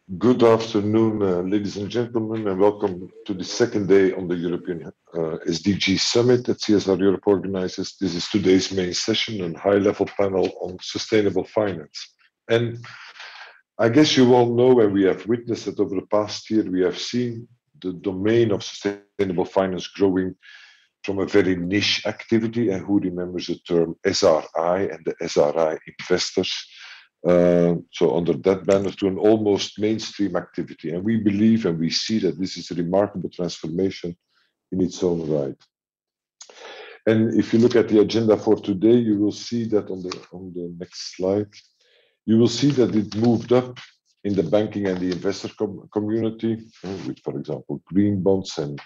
Good afternoon, ladies and gentlemen, and welcome to the second day on the European SDG Summit that CSR Europe organizes. This is today's main session, a high-level panel on sustainable finance. And I guess you all know, and we have witnessed that over the past year, we have seen the domain of sustainable finance growing from a very niche activity. And who remembers the term SRI and the SRI investors? So under that banner to an almost mainstream activity. And we believe and we see that this is a remarkable transformation in its own right. And if you look at the agenda for today, you will see that on the next slide, you will see that it moved up in the banking and the investor community, with, for example, green bonds and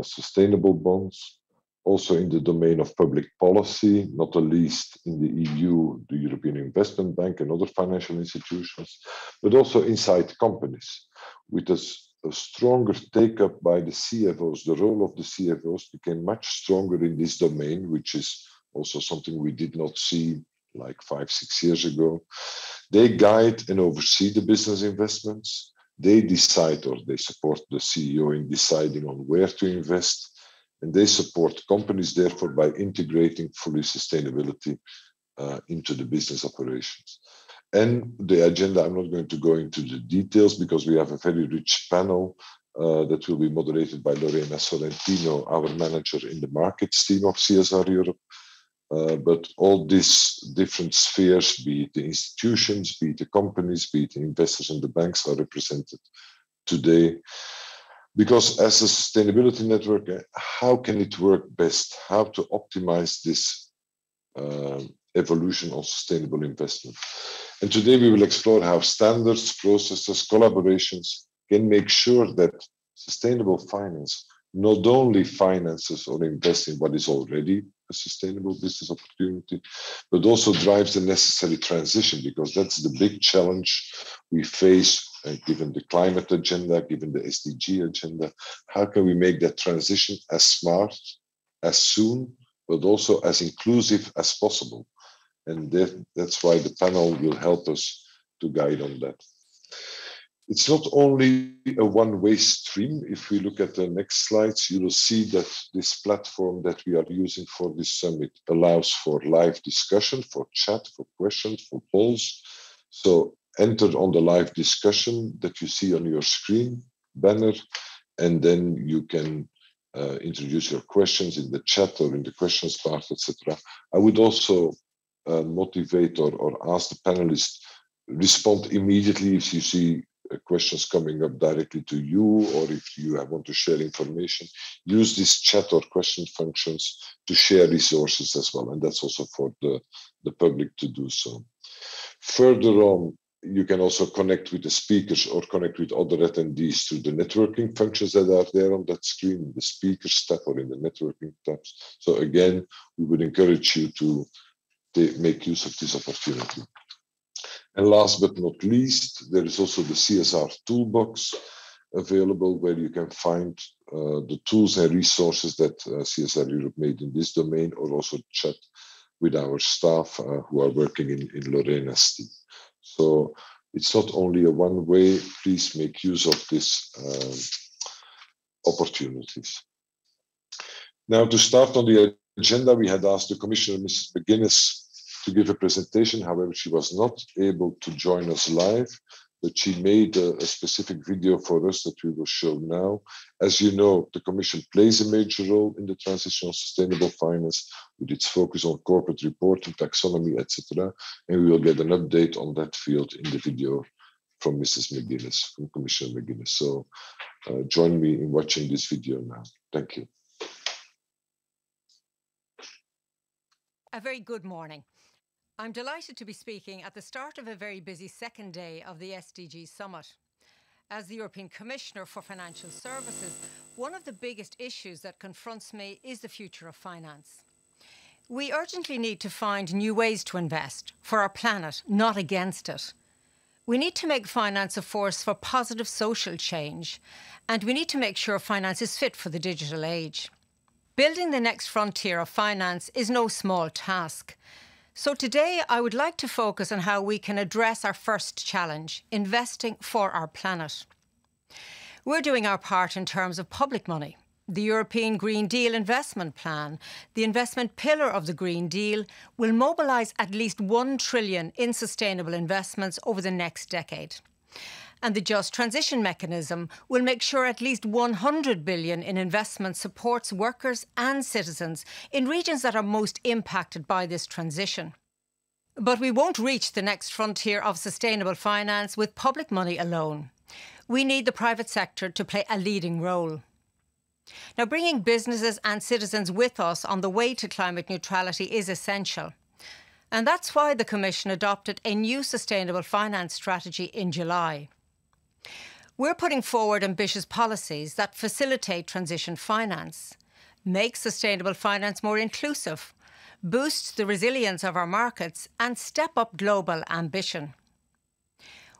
sustainable bonds, also in the domain of public policy, not the least in the EU, the European Investment Bank and other financial institutions, but also inside companies, with a stronger take-up by the CFOs. The role of the CFOs became much stronger in this domain, which is also something we did not see like 5-6 years ago. They guide and oversee the business investments. They decide or they support the CEO in deciding on where to invest. And they support companies, therefore, by integrating fully sustainability into the business operations. And the agenda, I'm not going to go into the details because we have a very rich panel that will be moderated by Lorena Sorrentino, our manager in the markets team of CSR Europe. But all these different spheres, be it the institutions, be it the companies, be it the investors and the banks, are represented today. Because as a sustainability network, how can it work best? How to optimize this evolution of sustainable investment? And today we will explore how standards, processes, collaborations can make sure that sustainable finance not only finances or invests in what is already a sustainable business opportunity, but also drives the necessary transition, because that's the big challenge we face given the climate agenda, given the SDG agenda. How can we make that transition as smart, as soon, but also as inclusive as possible? And that's why the panel will help us to guide on that. It's not only a one-way stream. If we look at the next slides, you will see that this platform that we are using for this summit allows for live discussion, for chat, for questions, for polls. So enter on the live discussion that you see on your screen banner, and then you can introduce your questions in the chat or in the questions part, etc. I would also motivate or ask the panelists respond immediately if you see questions coming up directly to you, or if you want to share information. Use this chat or question functions to share resources as well, and that's also for the public to do so. Further on, you can also connect with the speakers or connect with other attendees through the networking functions that are there on that screen, the speakers tab or in the networking tabs. So again, we would encourage you to make use of this opportunity. And last but not least, there is also the CSR toolbox available, where you can find the tools and resources that CSR Europe made in this domain, or also chat with our staff who are working in Lorena's team. So it's not only a one-way. Please make use of these opportunities. Now, to start on the agenda, we had asked the Commissioner, Mrs. McGuinness, to give a presentation. However, she was not able to join us live, but she made a specific video for us that we will show now. As you know, the Commission plays a major role in the transition of sustainable finance, with its focus on corporate reporting, taxonomy, etc. And we will get an update on that field in the video from Mrs. McGuinness, from Commissioner McGuinness. So join me in watching this video now. Thank you. A very good morning. I'm delighted to be speaking at the start of a very busy second day of the SDG Summit. As the European Commissioner for Financial Services, one of the biggest issues that confronts me is the future of finance. We urgently need to find new ways to invest for our planet, not against it. We need to make finance a force for positive social change, and we need to make sure finance is fit for the digital age. Building the next frontier of finance is no small task. So today I would like to focus on how we can address our first challenge, investing for our planet. We're doing our part in terms of public money. The European Green Deal investment plan, the investment pillar of the Green Deal, will mobilise at least 1 trillion in sustainable investments over the next decade. And the Just Transition Mechanism will make sure at least 100 billion in investment supports workers and citizens in regions that are most impacted by this transition. But we won't reach the next frontier of sustainable finance with public money alone. We need the private sector to play a leading role. Now, bringing businesses and citizens with us on the way to climate neutrality is essential. And that's why the Commission adopted a new sustainable finance strategy in July. We're putting forward ambitious policies that facilitate transition finance, make sustainable finance more inclusive, boost the resilience of our markets and step up global ambition.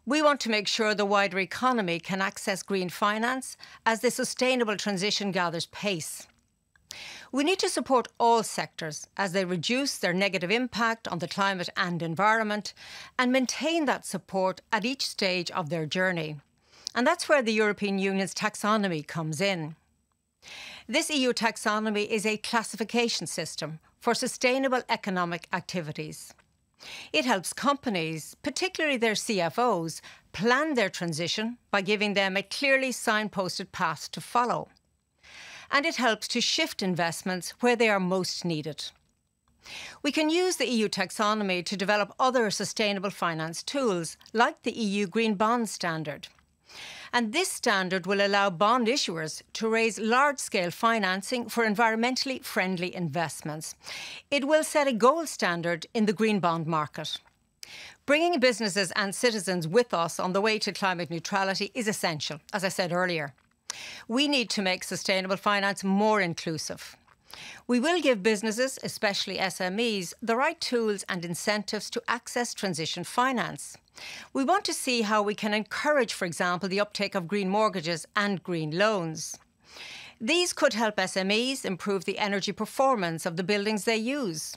We want to make sure the wider economy can access green finance as the sustainable transition gathers pace. We need to support all sectors as they reduce their negative impact on the climate and environment and maintain that support at each stage of their journey. And that's where the European Union's taxonomy comes in. This EU taxonomy is a classification system for sustainable economic activities. It helps companies, particularly their CFOs, plan their transition by giving them a clearly signposted path to follow. And it helps to shift investments where they are most needed. We can use the EU taxonomy to develop other sustainable finance tools, like the EU Green Bond Standard. And this standard will allow bond issuers to raise large-scale financing for environmentally friendly investments. It will set a gold standard in the green bond market. Bringing businesses and citizens with us on the way to climate neutrality is essential, as I said earlier. We need to make sustainable finance more inclusive. We will give businesses, especially SMEs, the right tools and incentives to access transition finance. We want to see how we can encourage, for example, the uptake of green mortgages and green loans. These could help SMEs improve the energy performance of the buildings they use.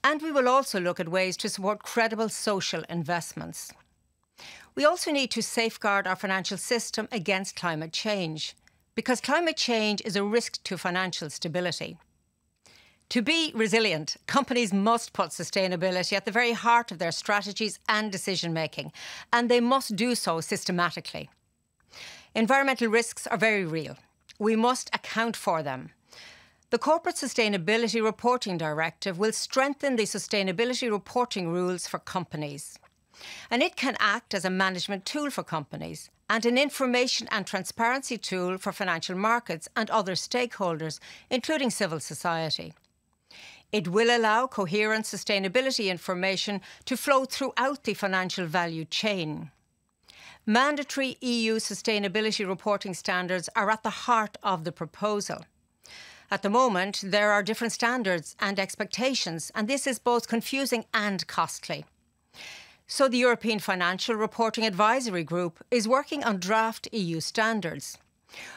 And we will also look at ways to support credible social investments. We also need to safeguard our financial system against climate change, because climate change is a risk to financial stability. To be resilient, companies must put sustainability at the very heart of their strategies and decision-making, and they must do so systematically. Environmental risks are very real. We must account for them. The Corporate Sustainability Reporting Directive will strengthen the sustainability reporting rules for companies. And it can act as a management tool for companies and an information and transparency tool for financial markets and other stakeholders, including civil society. It will allow coherent sustainability information to flow throughout the financial value chain. Mandatory EU sustainability reporting standards are at the heart of the proposal. At the moment, there are different standards and expectations, and this is both confusing and costly. So the European Financial Reporting Advisory Group is working on draft EU standards.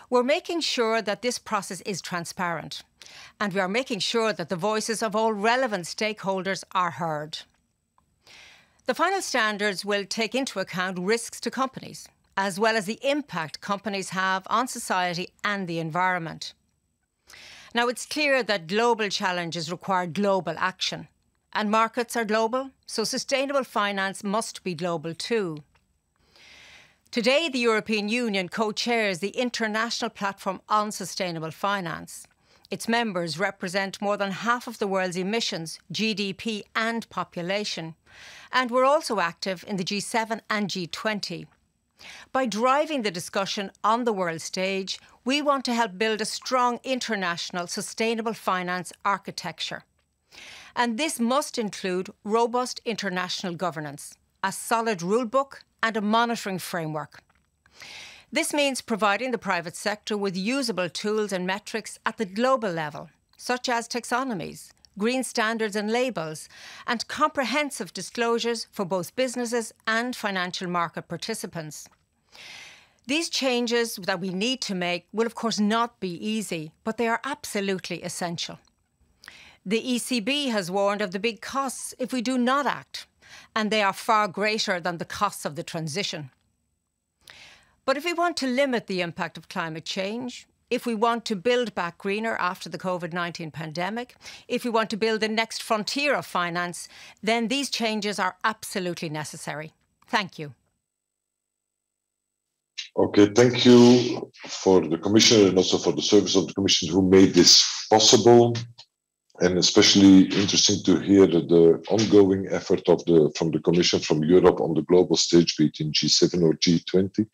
We're making sure that this process is transparent, and we are making sure that the voices of all relevant stakeholders are heard. The final standards will take into account risks to companies, as well as the impact companies have on society and the environment. Now, it's clear that global challenges require global action, and markets are global, so sustainable finance must be global too. Today, the European Union co-chairs the International Platform on Sustainable Finance. Its members represent more than half of the world's emissions, GDP and population. And we're also active in the G7 and G20. By driving the discussion on the world stage, we want to help build a strong international sustainable finance architecture. And this must include robust international governance, a solid rulebook and a monitoring framework. This means providing the private sector with usable tools and metrics at the global level, such as taxonomies, green standards and labels, and comprehensive disclosures for both businesses and financial market participants. These changes that we need to make will, of course, not be easy, but they are absolutely essential. The ECB has warned of the big costs if we do not act, and they are far greater than the costs of the transition. But if we want to limit the impact of climate change, if we want to build back greener after the COVID-19 pandemic, if we want to build the next frontier of finance, then these changes are absolutely necessary. Thank you. Okay, thank you for the Commissioner and also for the service of the Commission who made this possible. And especially interesting to hear the ongoing effort from the Commission from Europe on the global stage, be it in G7 or G20.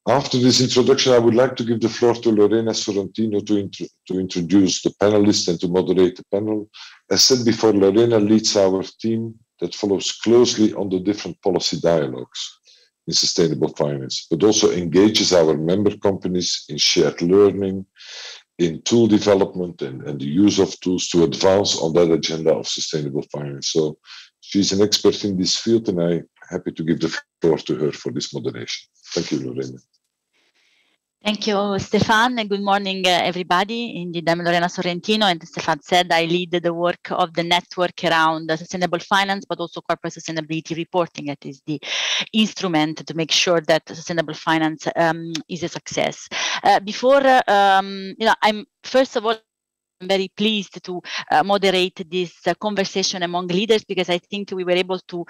After this introduction, I would like to give the floor to Lorena Sorrentino to introduce the panelists and to moderate the panel. As said before, Lorena leads our team that follows closely on the different policy dialogues in sustainable finance, but also engages our member companies in shared learning, in tool development and the use of tools to advance on that agenda of sustainable finance. So she's an expert in this field, and I'm happy to give the floor to her for this moderation. Thank you, Lorena. Thank you, Stefan, and good morning, everybody. Indeed, I'm Lorena Sorrentino, and as Stefan said, I lead the work of the network around sustainable finance, but also corporate sustainability reporting. That is the instrument to make sure that sustainable finance is a success. I'm first of all, I'm very pleased to moderate this conversation among leaders, because I think we were able to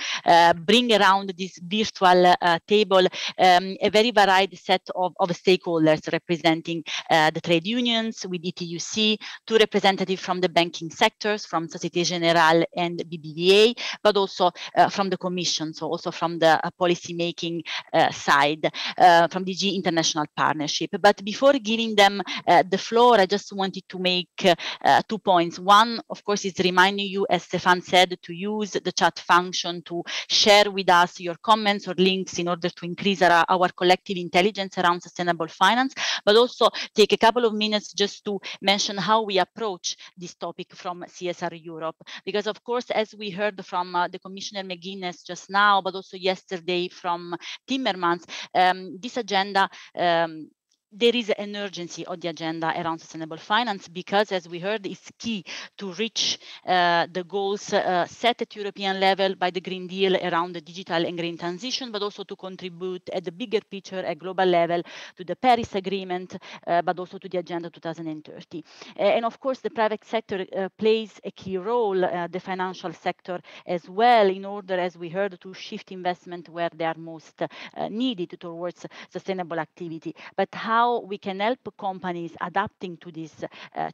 bring around this virtual table a very varied set of stakeholders representing the trade unions with ETUC, two representatives from the banking sectors, from Société Générale and BBVA, but also from the Commission, so also from the policy-making side, from DG International Partnership. But before giving them the floor, I just wanted to make 2 points. One, of course, is reminding you, as Stefan said, to use the chat function to share with us your comments or links in order to increase our collective intelligence around sustainable finance, but also take a couple of minutes just to mention how we approach this topic from CSR Europe. Because, of course, as we heard from the Commissioner McGuinness just now, but also yesterday from Timmermans, this agenda there is an urgency on the agenda around sustainable finance, because, as we heard, it's key to reach the goals set at European level by the Green Deal around the digital and green transition, but also to contribute at the bigger picture at global level to the Paris Agreement, but also to the Agenda 2030. And of course, the private sector plays a key role, the financial sector as well, in order, as we heard, to shift investment where they are most needed towards sustainable activity. But how we can help companies adapting to these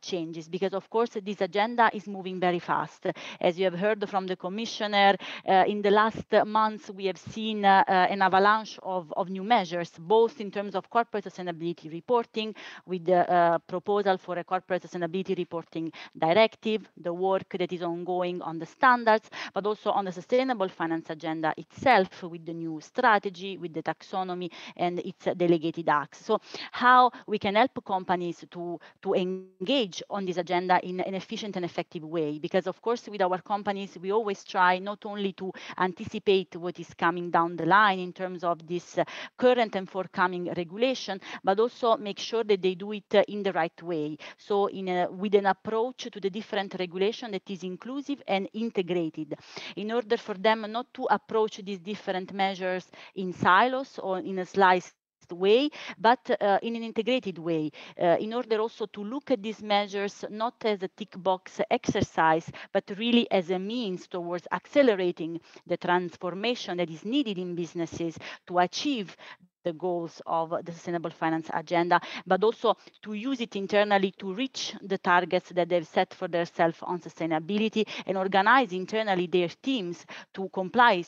changes, because of course this agenda is moving very fast. As you have heard from the Commissioner, in the last months we have seen an avalanche of new measures, both in terms of corporate sustainability reporting, with the proposal for a corporate sustainability reporting directive, the work that is ongoing on the standards, but also on the sustainable finance agenda itself, with the new strategy, with the taxonomy and its delegated acts. So how we can help companies to engage on this agenda in an efficient and effective way. Because of course, with our companies, we always try not only to anticipate what is coming down the line in terms of this current and forthcoming regulation, but also make sure that they do it in the right way. So with an approach to the different regulation that is inclusive and integrated, in order for them not to approach these different measures in silos or in a sliced way, but in an integrated way, in order also to look at these measures not as a tick box exercise, but really as a means towards accelerating the transformation that is needed in businesses to achieve the goals of the sustainable finance agenda, but also to use it internally to reach the targets that they've set for themselves on sustainability, and organize internally their teams to comply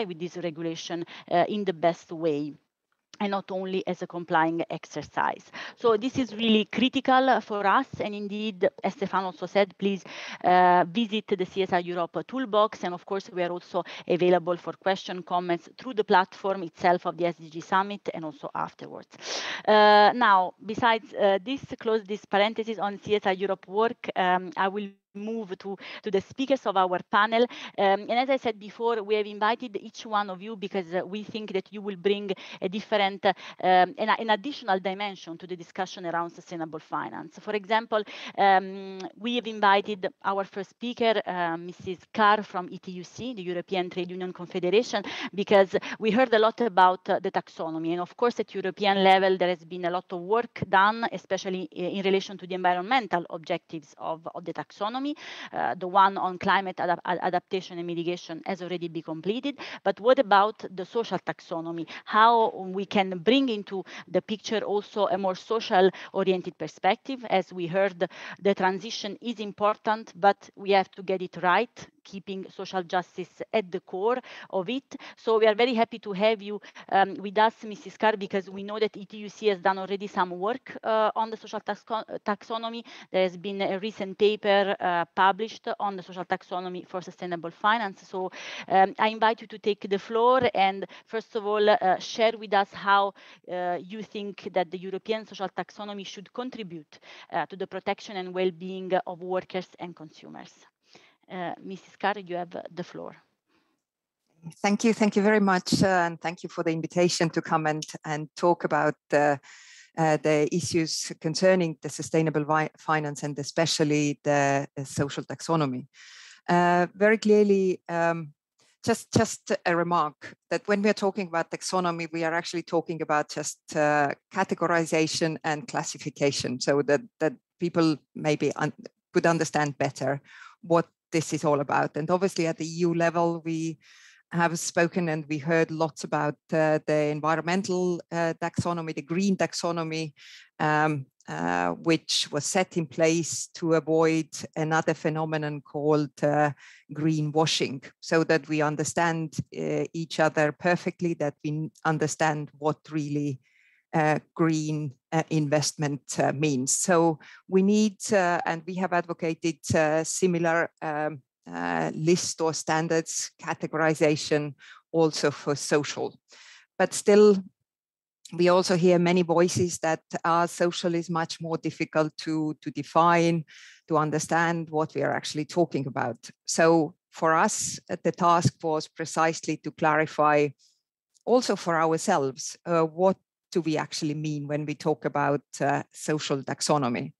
with this regulation in the best way, and not only as a complying exercise. So this is really critical for us. And indeed, as Stefan also said, please visit the CSR Europe toolbox. And of course, we are also available for question, comments through the platform itself of the SDG Summit and also afterwards. Now, besides close this parenthesis on CSR Europe work, I will move to the speakers of our panel. And as I said before, we have invited each one of you because we think that you will bring a different, an additional dimension to the discussion around sustainable finance. For example, we have invited our first speaker, Mrs. Carr from ETUC, the European Trade Union Confederation, because we heard a lot about the taxonomy. And of course, at European level, there has been a lot of work done, especially in relation to the environmental objectives of the taxonomy. The one on climate adaptation and mitigation has already been completed. But what about the social taxonomy? How we can bring into the picture also a more social-oriented perspective? As we heard, the transition is important, but we have to get it right, keeping social justice at the core of it. So we are very happy to have you with us, Mrs. Carr, because we know that ETUC has done already some work on the social taxonomy. There has been a recent paper published on the social taxonomy for sustainable finance. So I invite you to take the floor and first of all, share with us how you think that the European social taxonomy should contribute to the protection and well-being of workers and consumers. Mrs. Carr, you have the floor. Thank you very much, and thank you for the invitation to come and talk about the issues concerning the sustainable finance and especially the social taxonomy. Very clearly, just a remark that when we are talking about taxonomy, we are actually talking about just categorization and classification, so that people maybe could understand better what this is all about. And obviously at the EU level, we have spoken and we heard lots about the environmental taxonomy, the green taxonomy, which was set in place to avoid another phenomenon called greenwashing, so that we understand each other perfectly, that we understand what really green investment means. So we need, and we have advocated similar list or standards categorization also for social. But still, we also hear many voices that our social is much more difficult to define, to understand what we are actually talking about. So for us, the task was precisely to clarify also for ourselves, what do we actually mean when we talk about social taxonomy.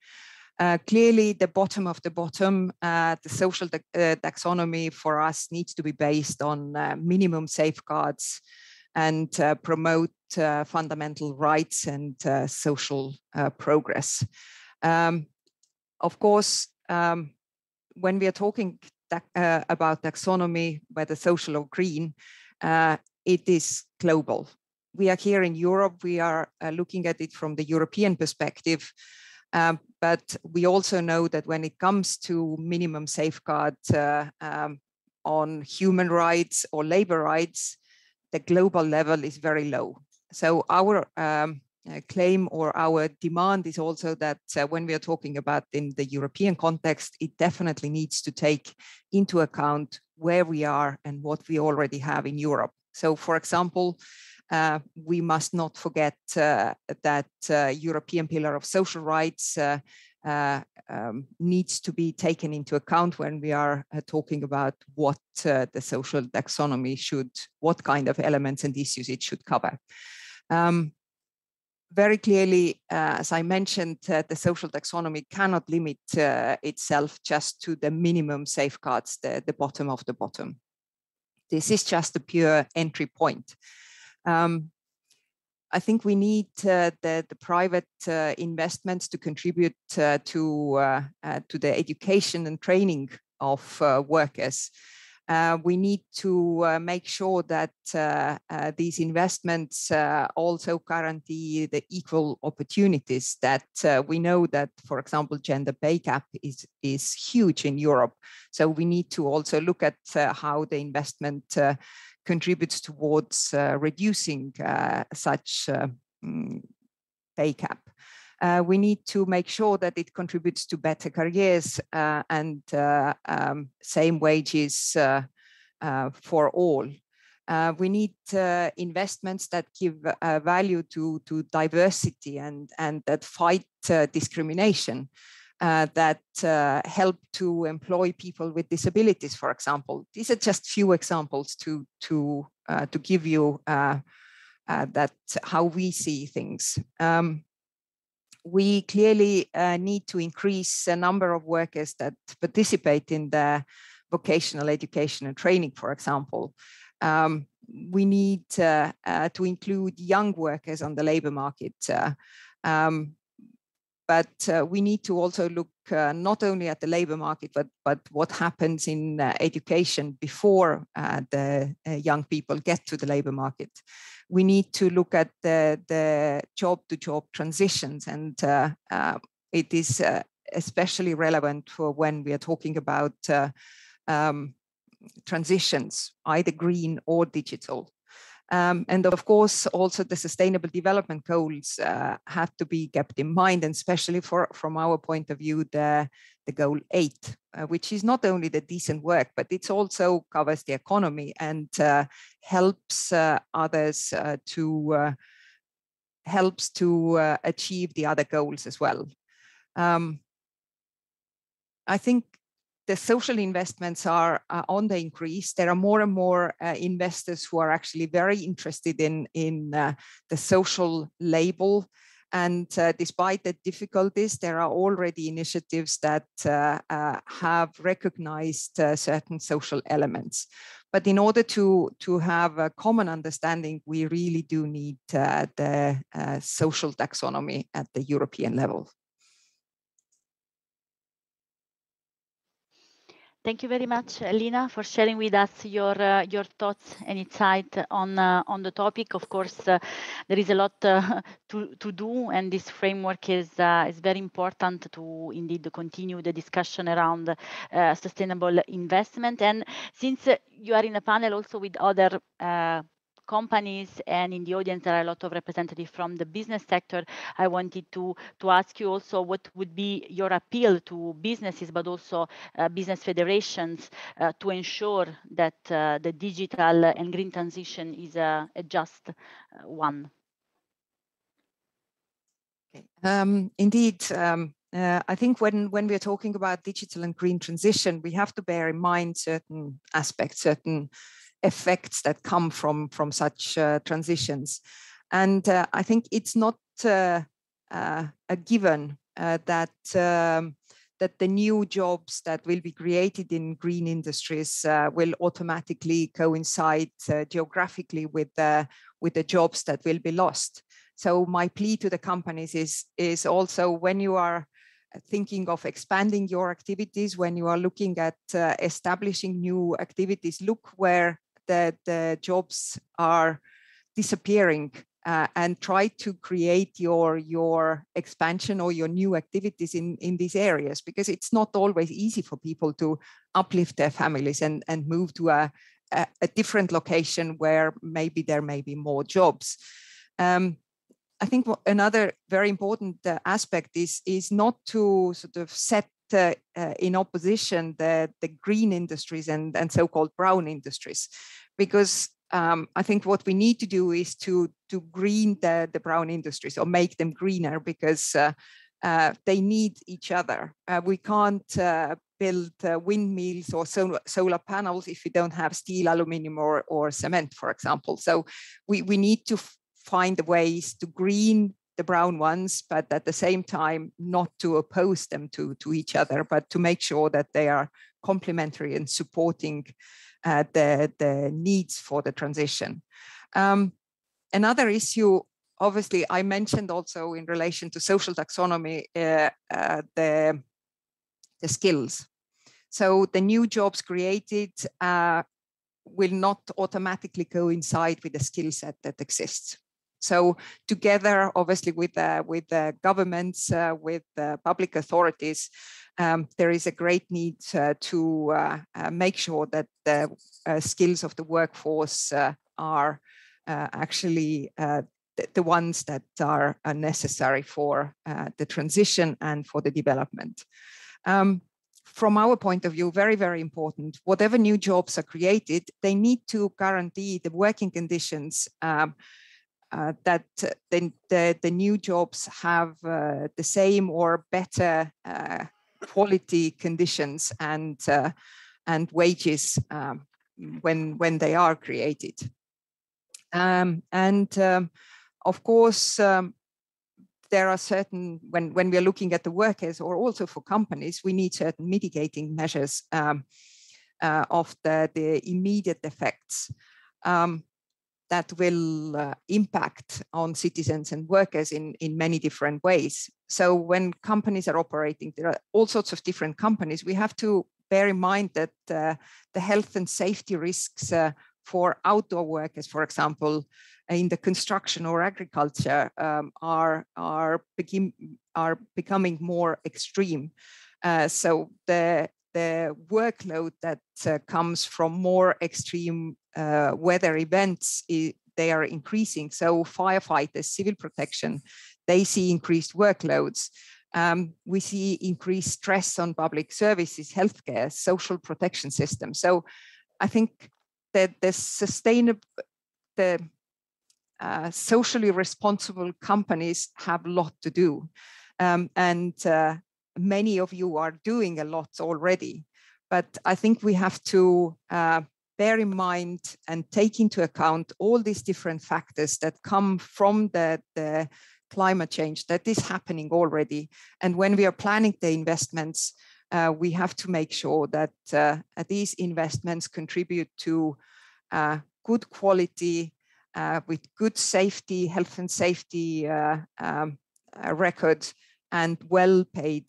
Clearly, the bottom of the bottom, the social taxonomy for us needs to be based on minimum safeguards and promote fundamental rights and social progress. Of course, when we are talking about taxonomy, whether social or green, it is global. We are here in Europe, we are looking at it from the European perspective. But we also know that when it comes to minimum safeguards on human rights or labor rights, the global level is very low. So our claim or our demand is also that when we are talking about in the European context, it definitely needs to take into account where we are and what we already have in Europe. So for example, we must not forget that European Pillar of Social Rights needs to be taken into account when we are talking about what the social taxonomy should, what kind of elements and issues it should cover. Very clearly, as I mentioned, the social taxonomy cannot limit itself just to the minimum safeguards, the bottom of the bottom. This is just a pure entry point. I think we need the private investments to contribute to the education and training of workers. We need to make sure that these investments also guarantee the equal opportunities that we know that, for example, gender pay gap is huge in Europe. So we need to also look at how the investment contributes towards reducing such pay gap. We need to make sure that it contributes to better careers and same wages for all. We need investments that give value to diversity and that fight discrimination. that help to employ people with disabilities, for example. These are just few examples to give you that how we see things. We clearly need to increase the number of workers that participate in the vocational education and training, for example. We need to include young workers on the labor market. But we need to also look not only at the labor market, but what happens in education before the young people get to the labor market. We need to look at the job-to-job transitions, and it is especially relevant for when we are talking about transitions, either green or digital. And of course, also the Sustainable Development Goals have to be kept in mind, and especially from our point of view, the goal 8, which is not only the decent work, but it also covers the economy and helps others helps to achieve the other goals as well. I think the social investments are on the increase. There are more and more investors who are actually very interested in the social label. And despite the difficulties, there are already initiatives that have recognized certain social elements. But in order to have a common understanding, we really do need the social taxonomy at the European level. Thank you very much, Lina, for sharing with us your thoughts and insight on the topic. Of course, there is a lot to do, and this framework is very important to indeed continue the discussion around sustainable investment. And since you are in a panel also with other companies, and in the audience there are a lot of representatives from the business sector, I wanted to ask you also what would be your appeal to businesses, but also business federations to ensure that the digital and green transition is a just one. Indeed. I think when we're talking about digital and green transition, we have to bear in mind certain aspects, certain effects that come from such transitions. And I think it's not a given that the new jobs that will be created in green industries will automatically coincide geographically with the jobs that will be lost. So my plea to the companies is also, when you are thinking of expanding your activities, when you are looking at establishing new activities, look where the jobs are disappearing and try to create your expansion or your new activities in these areas, because it's not always easy for people to uplift their families and move to a different location where maybe there may be more jobs. I think another very important aspect is not to sort of set in opposition the green industries and so-called brown industries, because I think what we need to do is to green the brown industries, or make them greener, because they need each other. We can't build windmills or solar panels if we don't have steel, aluminium, or cement, for example. So we need to find the ways to green the brown ones, but at the same time not to oppose them to each other, but to make sure that they are complementary and supporting the needs for the transition. Another issue, obviously, I mentioned also in relation to social taxonomy, the skills. So the new jobs created will not automatically coincide with the skill set that exists. So together, obviously, with the governments, with the public authorities, there is a great need to make sure that the skills of the workforce are actually the ones that are necessary for the transition and for the development. From our point of view, very, very important, whatever new jobs are created, they need to guarantee the working conditions that the new jobs have the same or better quality conditions and wages when they are created. Of course, there are certain, when we are looking at the workers or also for companies, we need certain mitigating measures of the immediate effects that will impact on citizens and workers in many different ways. So when companies are operating, there are all sorts of different companies. We have to bear in mind that the health and safety risks for outdoor workers, for example, in the construction or agriculture, are becoming more extreme. So the workload that comes from more extreme weather events, they are increasing. So firefighters, civil protection, they see increased workloads. We see increased stress on public services, healthcare, social protection systems. So I think that the socially responsible companies have a lot to do. Many of you are doing a lot already, but I think we have to bear in mind and take into account all these different factors that come from the climate change that is happening already. And when we are planning the investments, we have to make sure that these investments contribute to good quality, with good safety, health and safety records, and well-paid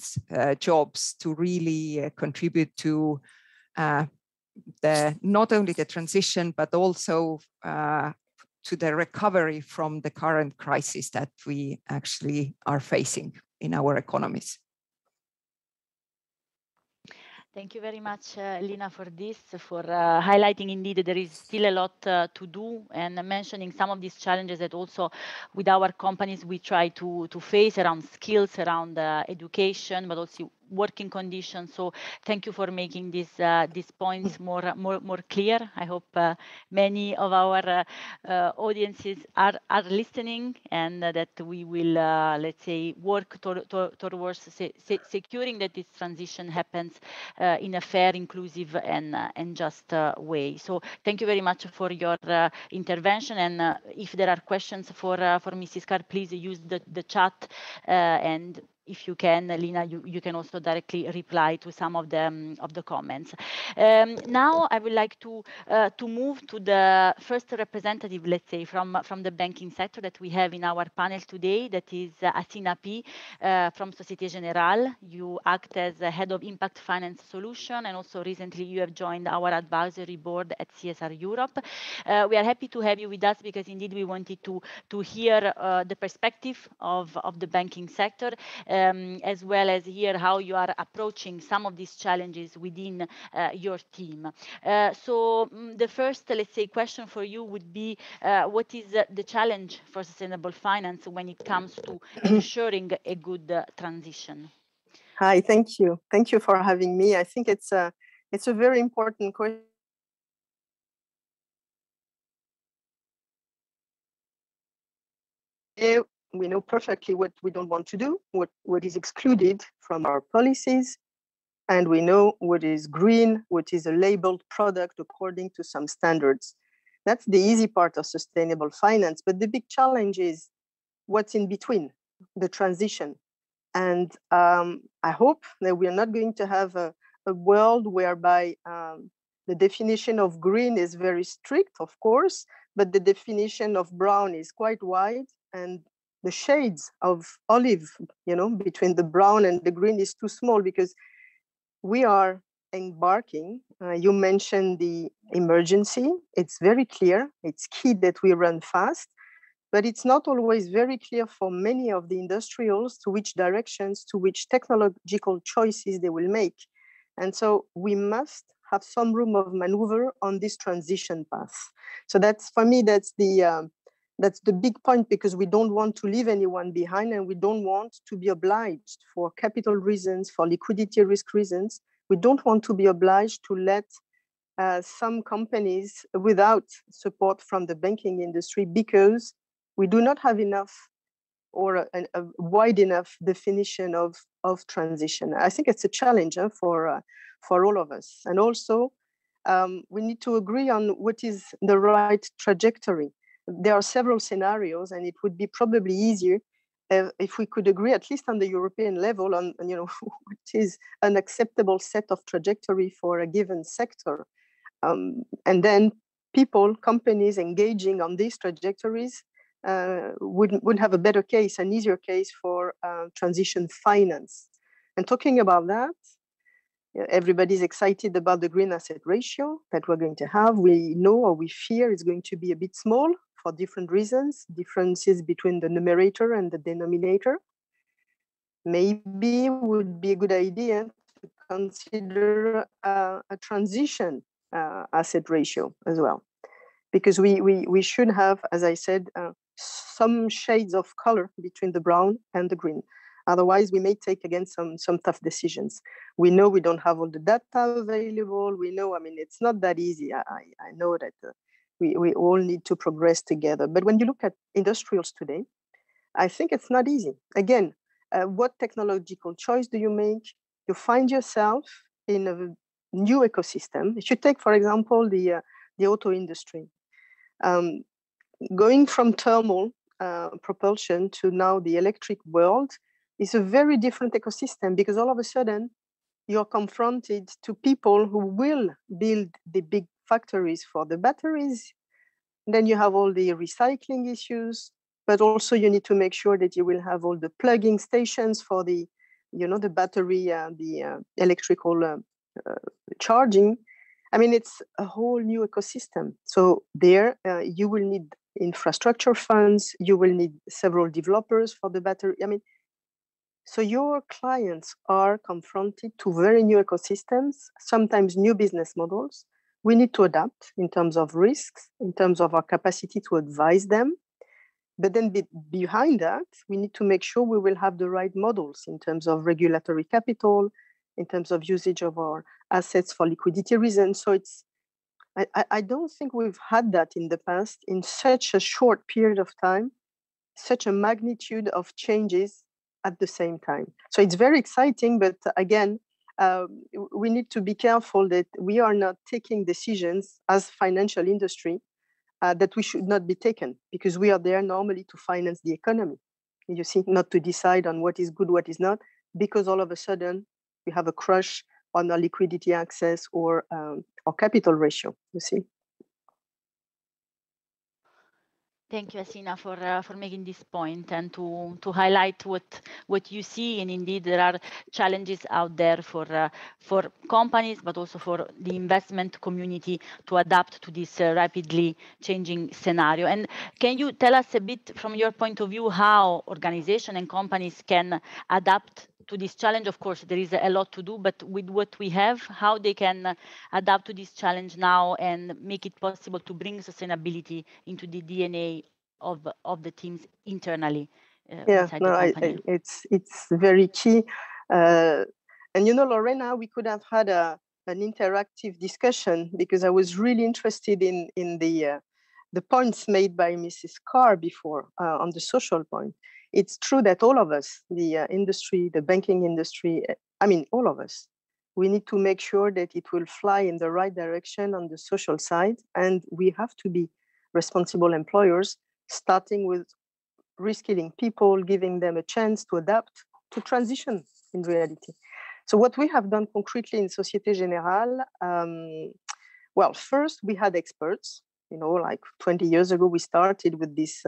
jobs to really contribute to not only the transition, but also to the recovery from the current crisis that we actually are facing in our economies. Thank you very much, Lina, for this, for highlighting indeed that there is still a lot to do, and mentioning some of these challenges that also with our companies we try to face around skills, around education, but also working conditions. So thank you for making these points more clear. I hope many of our audiences are listening, and that we will let's say work towards securing that this transition happens in a fair, inclusive, and just way. So thank you very much for your intervention. And if there are questions for Mrs. Carr, please use the chat, and if you can, Lina, you can also directly reply to some of the comments. Now I would like to move to the first representative, let's say, from the banking sector that we have in our panel today. That is Asina P. From Societe Generale. You act as a head of Impact Finance Solution, and also recently you have joined our advisory board at CSR Europe. We are happy to have you with us because indeed we wanted to hear the perspective of the banking sector, as well as hear how you are approaching some of these challenges within your team. So the first, let's say, question for you would be, what is the challenge for sustainable finance when it comes to ensuring a good transition? Hi, thank you. Thank you for having me. I think it's a very important question. We know perfectly what we don't want to do, what is excluded from our policies, and we know what is green, what is a labeled product according to some standards. That's the easy part of sustainable finance, but the big challenge is what's in between, the transition. And I hope that we are not going to have a world whereby the definition of green is very strict, of course, but the definition of brown is quite wide, and the shades of olive, between the brown and the green is too small, because we are embarking. You mentioned the emergency. It's very clear. It's key that we run fast, but it's not always very clear for many of the industrials to which directions, to which technological choices they will make. And so we must have some room of maneuver on this transition path. So that's, for me, that's the big point, because we don't want to leave anyone behind, and we don't want to be obliged, for capital reasons, for liquidity risk reasons, we don't want to be obliged to let some companies without support from the banking industry, because We do not have enough or a wide enough definition of transition. I think it's a challenge for all of us. And also, we need to agree on what is the right trajectory. There are several scenarios, and it would be probably easier if we could agree, at least on the European level, on what is an acceptable set of trajectory for a given sector. And then people, companies engaging on these trajectories would have a better case, an easier case for transition finance. And talking about that, everybody's excited about the green asset ratio that we're going to have. We know, or we fear, it's going to be a bit small for different reasons, differences between the numerator and the denominator. Maybe it would be a good idea to consider a transition asset ratio as well, because we should have, as I said, some shades of color between the brown and the green. Otherwise, we may take again some tough decisions. We know we don't have all the data available. We know, I mean, it's not that easy. I know that we all need to progress together. But when you look at industrials today, I think it's not easy. Again, what technological choice do you make? You find yourself in a new ecosystem. If you take, for example, the auto industry, going from thermal propulsion to now the electric world is a very different ecosystem, because all of a sudden you're confronted to people who will build the big factories for the batteries. Then you have all the recycling issues, but also you need to make sure that you will have all the plugging stations for the, the battery, the electrical charging. I mean, it's a whole new ecosystem. So there you will need infrastructure funds, you will need several developers for the battery. I mean, so your clients are confronted to very new ecosystems, sometimes new business models. We need to adapt in terms of risks, in terms of our capacity to advise them. But then behind that, we need to make sure we will have the right models in terms of regulatory capital, in terms of usage of our assets for liquidity reasons. So I don't think we've had that in the past in such a short period of time, such a magnitude of changes at the same time. So it's very exciting, but again, we need to be careful that we are not taking decisions as financial industry that we should not be taken, because we are there normally to finance the economy. You see, not to decide on what is good, what is not, because all of a sudden we have a crush on our liquidity access or capital ratio, you see. Thank you, Asina, for making this point and to highlight what you see. And indeed, there are challenges out there for companies, but also for the investment community to adapt to this rapidly changing scenario. And can you tell us a bit from your point of view how organizations and companies can adapt to this challenge? Of course, there is a lot to do, but with what we have, how they can adapt to this challenge now and make it possible to bring sustainability into the DNA of the teams internally inside the company. It's very key. And Lorena, we could have had an interactive discussion, because I was really interested in the points made by Mrs. Carr before on the social point. It's true that all of us, the industry, the banking industry, all of us, we need to make sure that it will fly in the right direction on the social side. And we have to be responsible employers, starting with reskilling people, giving them a chance to adapt, to transition in reality. So what we have done concretely in Société Générale, first we had experts. Like 20 years ago, we started with this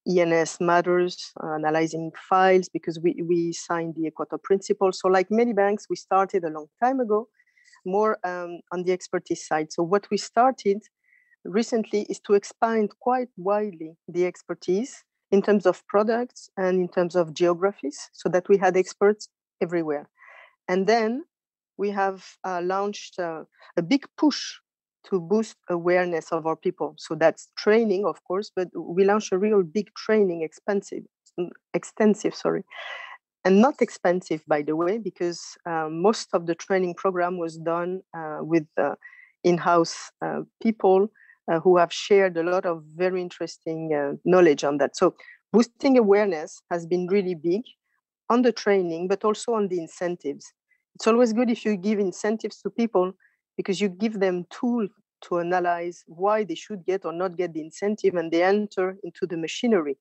ENS matters, analyzing files, because we signed the Equator Principle. So like many banks, we started a long time ago, more on the expertise side. So what we started recently is to expand quite widely the expertise in terms of products and in terms of geographies, so that we had experts everywhere. And then we have launched a big push to boost awareness of our people. So that's training, of course, but we launched a real big training, extensive, and not expensive, by the way, because most of the training program was done with in-house people who have shared a lot of very interesting knowledge on that. So boosting awareness has been really big on the training, but also on the incentives. It's always good if you give incentives to people because you give them tools to analyze why they should get or not get the incentive, and they enter into the machinery.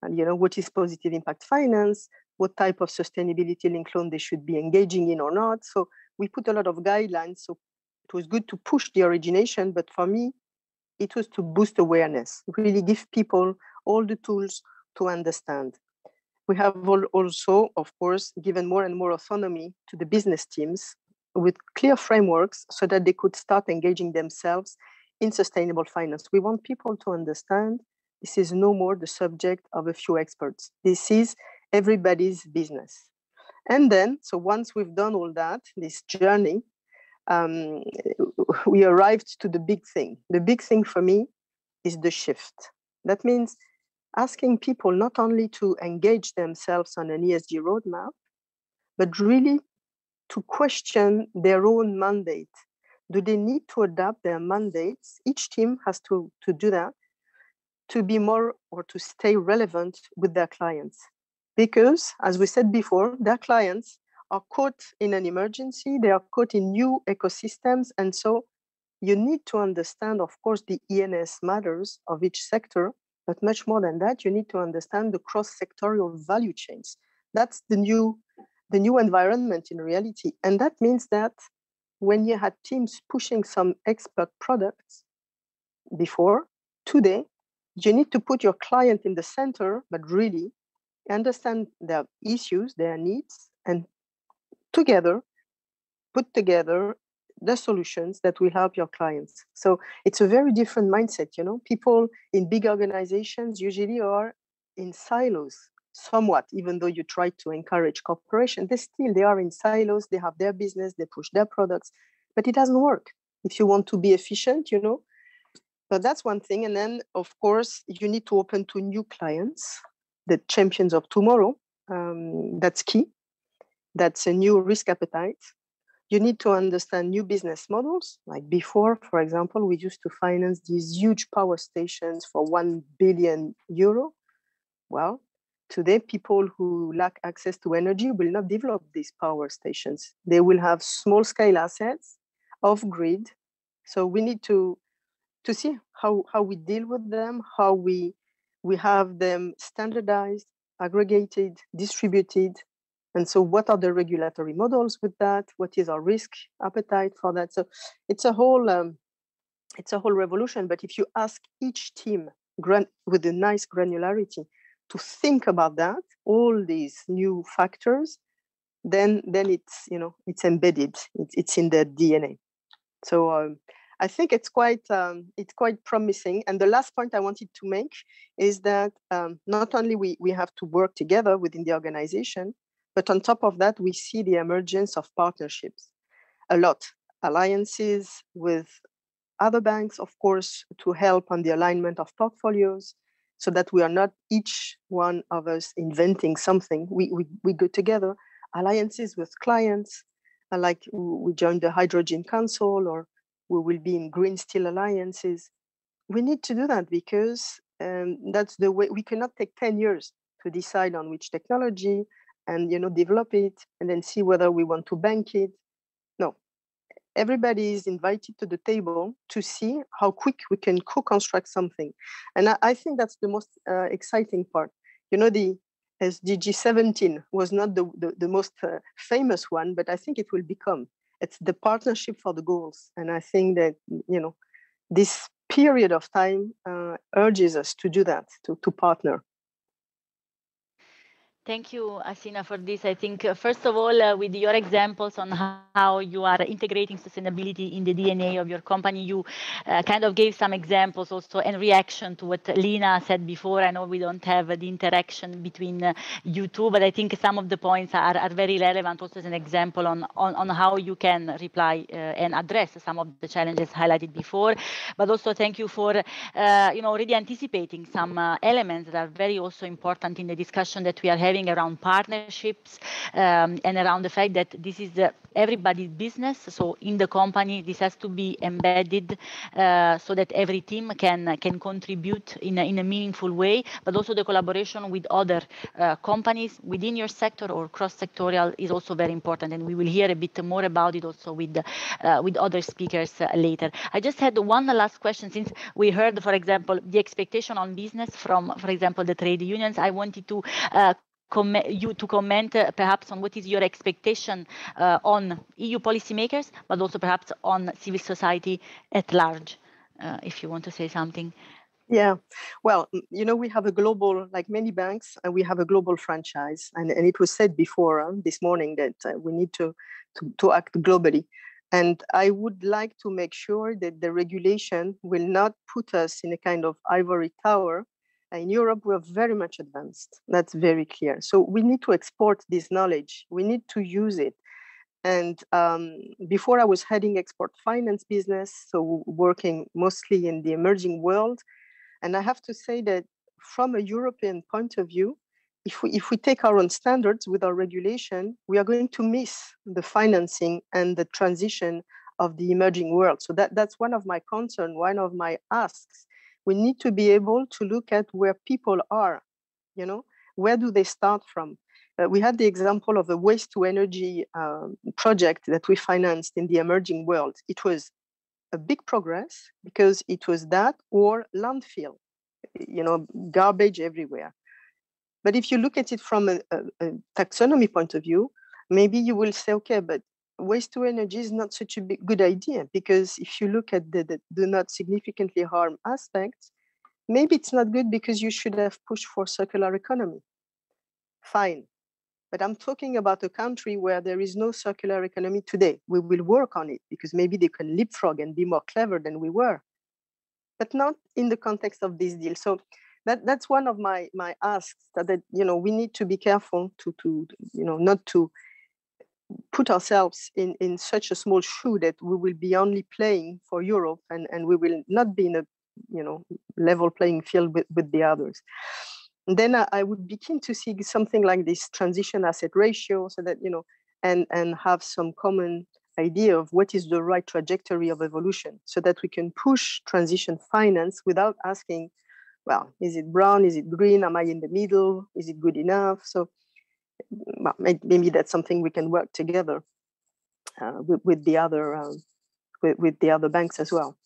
And what is positive impact finance, what type of sustainability linked loan they should be engaging in or not. So we put a lot of guidelines. So it was good to push the origination, but for me, it was to boost awareness, really give people all the tools to understand. We have also, of course, given more and more autonomy to the business teams with clear frameworks so that they could start engaging themselves in sustainable finance. We want people to understand this is no more the subject of a few experts. This is everybody's business. And then, so once we've done all that, this journey, we arrived to the big thing. The big thing for me is the shift. That means asking people not only to engage themselves on an ESG roadmap, but really to question their own mandate. Do they need to adapt their mandates? Each team has to do that to be more or to stay relevant with their clients. Because, as we said before, their clients are caught in an emergency, they are caught in new ecosystems. And so you need to understand, of course, the ENS matters of each sector, but much more than that, you need to understand the cross-sectorial value chains. That's the new environment in reality. And that means that when you had teams pushing some expert products before, today, you need to put your client in the center, but really understand their issues, their needs, and put together the solutions that will help your clients. So it's a very different mindset. People in big organizations usually are in silos somewhat, even though you try to encourage cooperation, they are in silos, they have their business, they push their products, but it doesn't work. If you want to be efficient, but that's one thing. And then, of course, you need to open to new clients, the champions of tomorrow. That's key. That's a new risk appetite. You need to understand new business models. Like before, for example, we used to finance these huge power stations for 1 billion euro. Well, today, people who lack access to energy will not develop these power stations. They will have small scale assets off grid. So we need to see how we deal with them, how we have them standardized, aggregated, distributed. And so what are the regulatory models with that? What is our risk appetite for that? So it's a whole revolution. But if you ask each team with a nice granularity to think about that, all these new factors, then it's embedded. It's in their DNA. So I think it's quite promising. And the last point I wanted to make is that not only we have to work together within the organization, but on top of that, we see the emergence of partnerships a lot. Alliances with other banks, of course, to help on the alignment of portfolios so that we are not each one of us inventing something. We go together. Alliances with clients, like we joined the Hydrogen Council, or we will be in Green Steel alliances. We need to do that because that's the way. We cannot take 10 years to decide on which technology and develop it and then see whether we want to bank it. No, everybody is invited to the table to see how quick we can co-construct something. And I think that's the most exciting part. The SDG 17 was not the most famous one, but I think it will become. It's the partnership for the goals. And I think that, this period of time urges us to do that, to partner. Thank you, Asina, for this. I think, first of all, with your examples on how you are integrating sustainability in the DNA of your company, you kind of gave some examples also in reaction to what Lina said before. I know we don't have the interaction between you two, but I think some of the points are very relevant also as an example on how you can reply and address some of the challenges highlighted before. But also thank you for already anticipating some elements that are very also important in the discussion that we are having sharing, around partnerships, and around the fact that this is everybody's business. So in the company, this has to be embedded so that every team can contribute in a meaningful way, but also the collaboration with other companies within your sector or cross-sectorial is also very important. And we will hear a bit more about it also with other speakers later. I just had one last question, since we heard, for example, the expectation on business from, for example, the trade unions. I wanted to you to comment perhaps on what is your expectation on EU policymakers, but also perhaps on civil society at large, if you want to say something. Yeah, well, you know, we have a global, like many banks, and we have a global franchise. And it was said before this morning that we need to act globally. And I would like to make sure that the regulation will not put us in a kind of ivory tower. In Europe, we are very much advanced. That's very clear. So we need to export this knowledge. We need to use it. And before I was heading export finance business, so working mostly in the emerging world. And I have to say that from a European point of view, if we take our own standards with our regulation, we are going to miss the financing and the transition of the emerging world. So that's one of my concerns, one of my asks. We need to be able to look at where people are, you know, where do they start from? We had the example of the waste to energy project that we financed in the emerging world. It was a big progress because it was that or landfill, you know, garbage everywhere. But if you look at it from a taxonomy point of view, maybe you will say, okay, but waste to energy is not such a good idea, because if you look at the do not significantly harm aspects, maybe it's not good because you should have pushed for circular economy. Fine. But I'm talking about a country where there is no circular economy today. We will work on it because maybe they can leapfrog and be more clever than we were, but not in the context of this deal. So that's one of my asks, that you know, we need to be careful to you know, not to put ourselves in such a small shoe that we will be only playing for Europe and we will not be in a, you know, level playing field with the others. And then I would be keen to see something like this transition asset ratio, so that, you know, and have some common idea of what is the right trajectory of evolution, so that we can push transition finance without asking, well, is it brown? Is it green? Am I in the middle? Is it good enough? So well, maybe that's something we can work together with the other banks as well.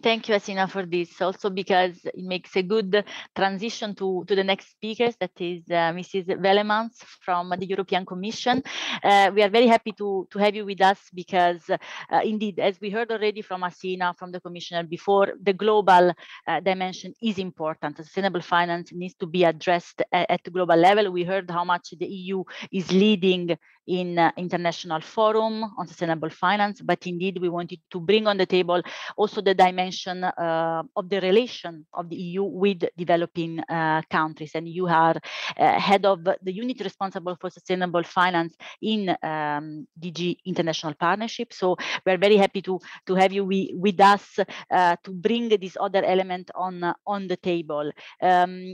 Thank you, Asina, for this, also because it makes a good transition to the next speakers, that is Mrs. Wellemans from the European Commission. We are very happy to have you with us because indeed, as we heard already from Asina, from the Commissioner before, the global dimension is important. Sustainable finance needs to be addressed at the global level. We heard how much the EU is leading in international forum on sustainable finance, but indeed we wanted to bring on the table also the dimension of the relation of the EU with developing countries. And you are head of the unit responsible for sustainable finance in DG International Partnership. So we're very happy to have you with us to bring this other element on the table.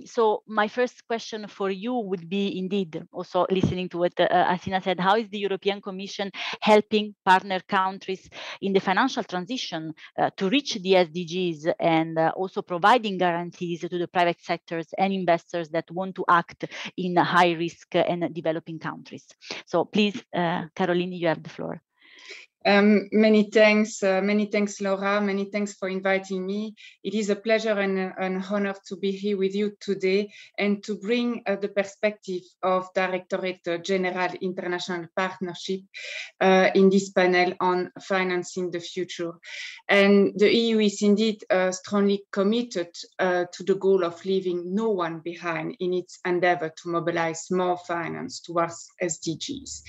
So my first question for you would be, indeed, also listening to what Asina said, how is the European Commission helping partner countries in the financial transition to reach the SDGs, and also providing guarantees to the private sectors and investors that want to act in high risk and developing countries? So please, Caroline, you have the floor. Many thanks, Laura. Many thanks for inviting me. It is a pleasure and an honor to be here with you today and to bring the perspective of Directorate General International Partnership in this panel on financing the future. And the EU is indeed strongly committed to the goal of leaving no one behind in its endeavor to mobilize more finance towards SDGs.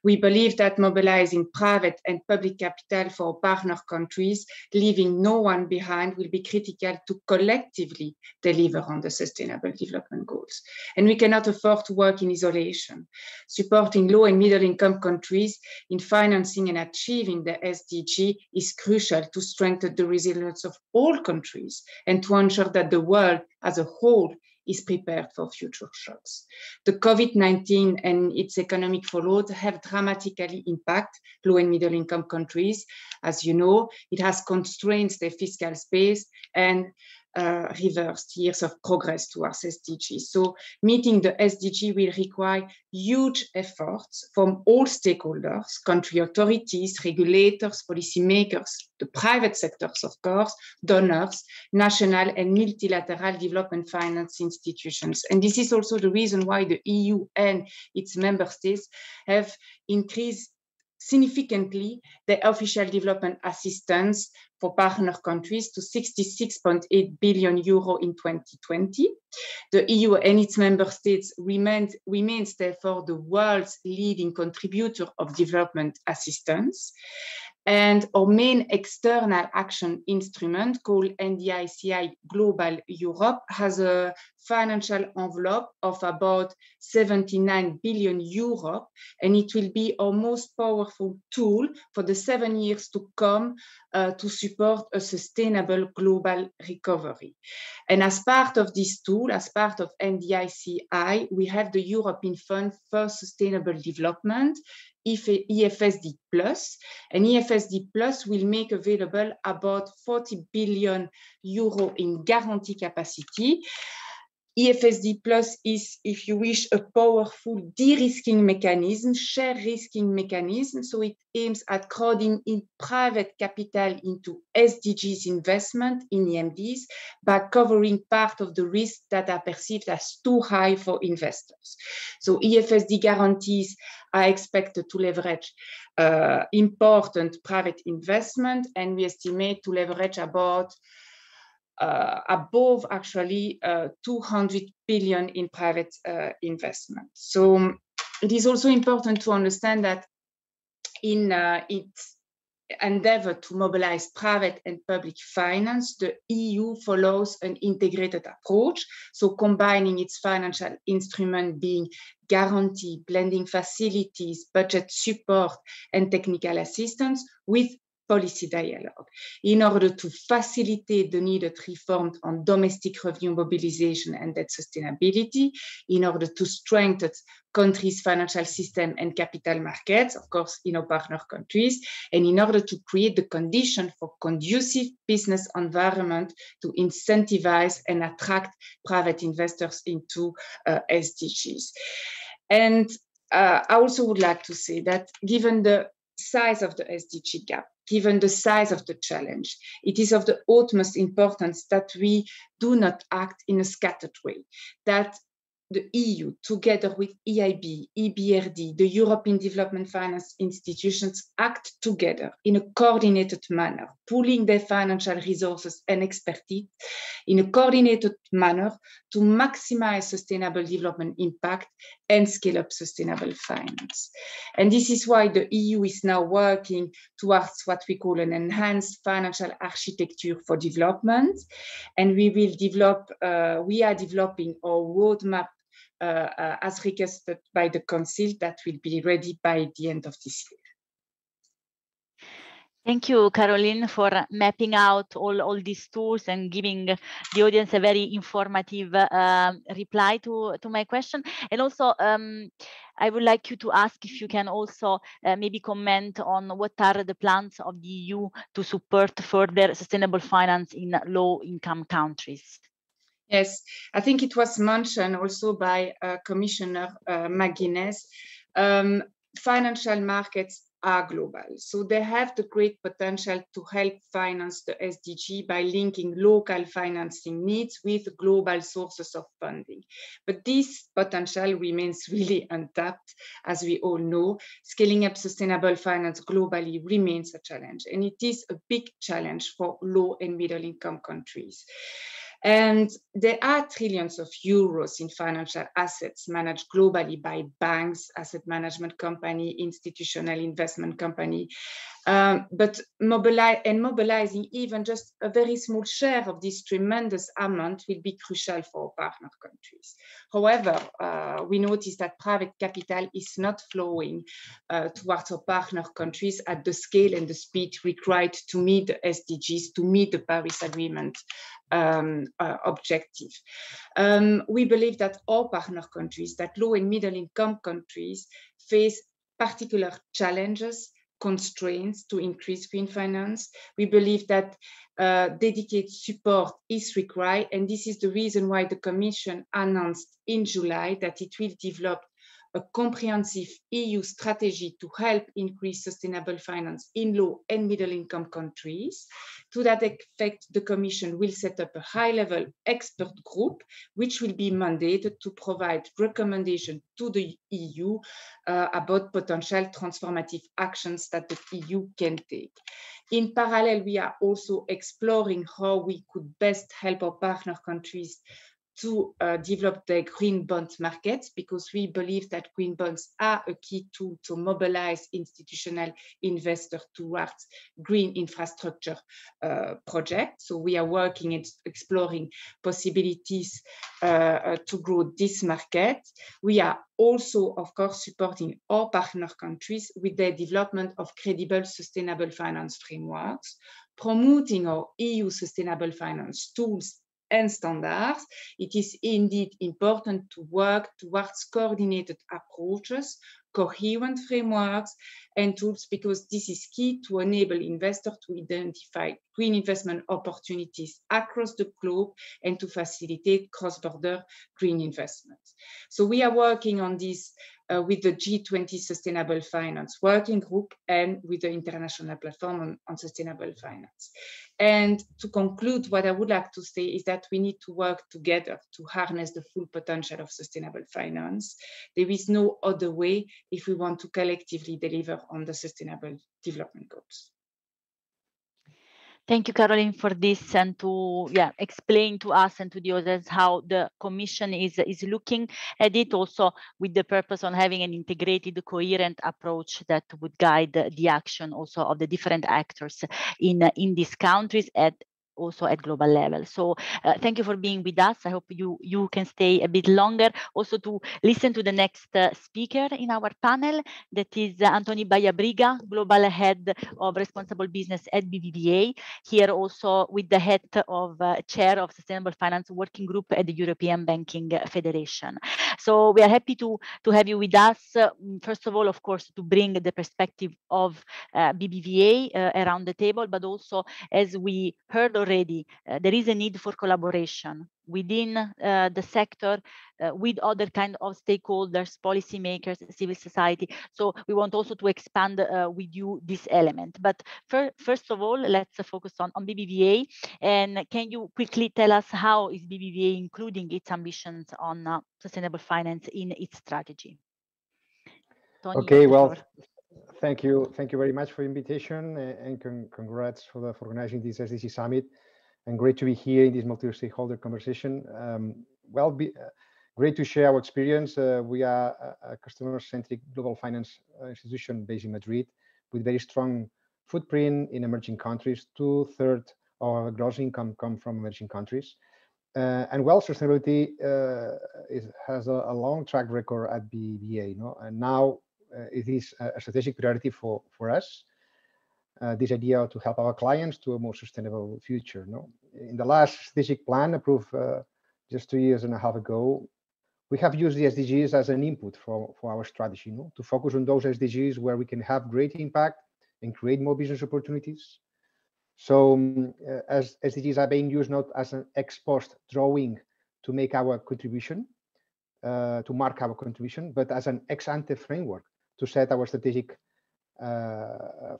We believe that mobilizing private and public capital for partner countries, leaving no one behind, will be critical to collectively deliver on the Sustainable Development Goals. And we cannot afford to work in isolation. Supporting low and middle income countries in financing and achieving the SDG is crucial to strengthen the resilience of all countries and to ensure that the world as a whole is prepared for future shocks. The COVID-19 and its economic fallout have dramatically impacted low and middle income countries. As you know, it has constrained their fiscal space and reversed years of progress towards SDGs. So meeting the SDG will require huge efforts from all stakeholders, country authorities, regulators, policymakers, the private sectors, of course, donors, national and multilateral development finance institutions. And this is also the reason why the EU and its member states have increased significantly the official development assistance for partner countries to 66.8 billion euro in 2020. The EU and its member states remains therefore the world's leading contributor of development assistance. And our main external action instrument called NDICI Global Europe has a financial envelope of about 79 billion euro, and it will be our most powerful tool for the 7 years to come to support a sustainable global recovery. And as part of this tool, as part of NDICI, we have the European Fund for Sustainable Development, EFSD Plus, and EFSD Plus will make available about 40 billion euro in guarantee capacity. EFSD Plus is, if you wish, a powerful de-risking mechanism, share risking mechanism. So it aims at crowding in private capital into SDGs investment in EMDs by covering part of the risks that are perceived as too high for investors. So EFSD guarantees are expected to leverage important private investment, and we estimate to leverage about above actually 200 billion in private investment. So it is also important to understand that in its endeavor to mobilize private and public finance, the EU follows an integrated approach. So combining its financial instrument being guarantee, blending facilities, budget support, and technical assistance with policy dialogue in order to facilitate the needed reforms on domestic revenue mobilization and debt sustainability, in order to strengthen countries' financial system and capital markets, of course, in our partner countries, and in order to create the condition for conducive business environment to incentivize and attract private investors into SDGs. And I also would like to say that given the size of the SDG gap, given the size of the challenge, it is of the utmost importance that we do not act in a scattered way, that the EU, together with EIB, EBRD, the European Development Finance institutions, act together in a coordinated manner, pooling their financial resources and expertise in a coordinated manner to maximize sustainable development impact and scale up sustainable finance. And this is why the EU is now working towards what we call an enhanced financial architecture for development. And we are developing our roadmap as requested by the Council that will be ready by the end of this year. Thank you, Caroline, for mapping out all these tools and giving the audience a very informative reply to my question. And also, I would like you to ask if you can also maybe comment on what are the plans of the EU to support further sustainable finance in low-income countries. Yes, I think it was mentioned also by Commissioner McGuinness. Financial markets are global, so they have the great potential to help finance the SDG by linking local financing needs with global sources of funding. But this potential remains really untapped. As we all know, scaling up sustainable finance globally remains a challenge, and it is a big challenge for low and middle income countries. And there are trillions of euros in financial assets managed globally by banks, asset management company, institutional investment company. But mobilizing even just a very small share of this tremendous amount will be crucial for partner countries. However, we notice that private capital is not flowing towards our partner countries at the scale and the speed required to meet the SDGs, to meet the Paris Agreement objective. We believe that all partner countries, that low and middle income countries, face particular challenges, constraints to increase green finance. We believe that dedicated support is required, and this is the reason why the Commission announced in July that it will develop a comprehensive EU strategy to help increase sustainable finance in low and middle income countries. To that effect, the Commission will set up a high-level expert group, which will be mandated to provide recommendations to the EU about potential transformative actions that the EU can take. In parallel, we are also exploring how we could best help our partner countries to develop their green bond markets, because we believe that green bonds are a key tool to mobilize institutional investors towards green infrastructure projects. So we are working and exploring possibilities to grow this market. We are also, of course, supporting all partner countries with their development of credible sustainable finance frameworks, promoting our EU sustainable finance tools and standards. It is indeed important to work towards coordinated approaches, coherent frameworks and tools, because this is key to enable investors to identify green investment opportunities across the globe and to facilitate cross-border green investments. So we are working on this with the G20 Sustainable Finance Working Group and with the International Platform on Sustainable Finance. And to conclude, what I would like to say is that we need to work together to harness the full potential of sustainable finance. There is no other way if we want to collectively deliver on the Sustainable Development Goals. Thank you, Caroline, for this and to explain to us and to the others how the Commission is looking at it, also with the purpose on having an integrated, coherent approach that would guide the action also of the different actors in these countries also at global level. So thank you for being with us. I hope you can stay a bit longer, also to listen to the next speaker in our panel, that is Antoni Bayabriga, Global Head of Responsible Business at BBVA, here also with the head of Chair of Sustainable Finance Working Group at the European Banking Federation. So we are happy to have you with us. First of all, of course, to bring the perspective of BBVA around the table, but also, as we heard already, there is a need for collaboration within the sector with other kind of stakeholders, policymakers, civil society. So we want also to expand with you this element. But first of all, let's focus on BBVA. And can you quickly tell us how is BBVA including its ambitions on sustainable finance in its strategy? Tony, okay, well, thank you very much for the invitation, and congrats for organizing this SDG Summit, and great to be here in this multi-stakeholder conversation. Great to share our experience. We are a customer-centric global finance institution based in Madrid with very strong footprint in emerging countries. 2/3 of our gross income come from emerging countries. And sustainability has a long track record at BBVA, and now it is a strategic priority for us. This idea to help our clients to a more sustainable future. In the last strategic plan approved just 2.5 years ago, we have used the SDGs as an input for our strategy, to focus on those SDGs where we can have great impact and create more business opportunities. So as SDGs are being used not as an ex post drawing to make our contribution, to mark our contribution, but as an ex ante framework to set our strategic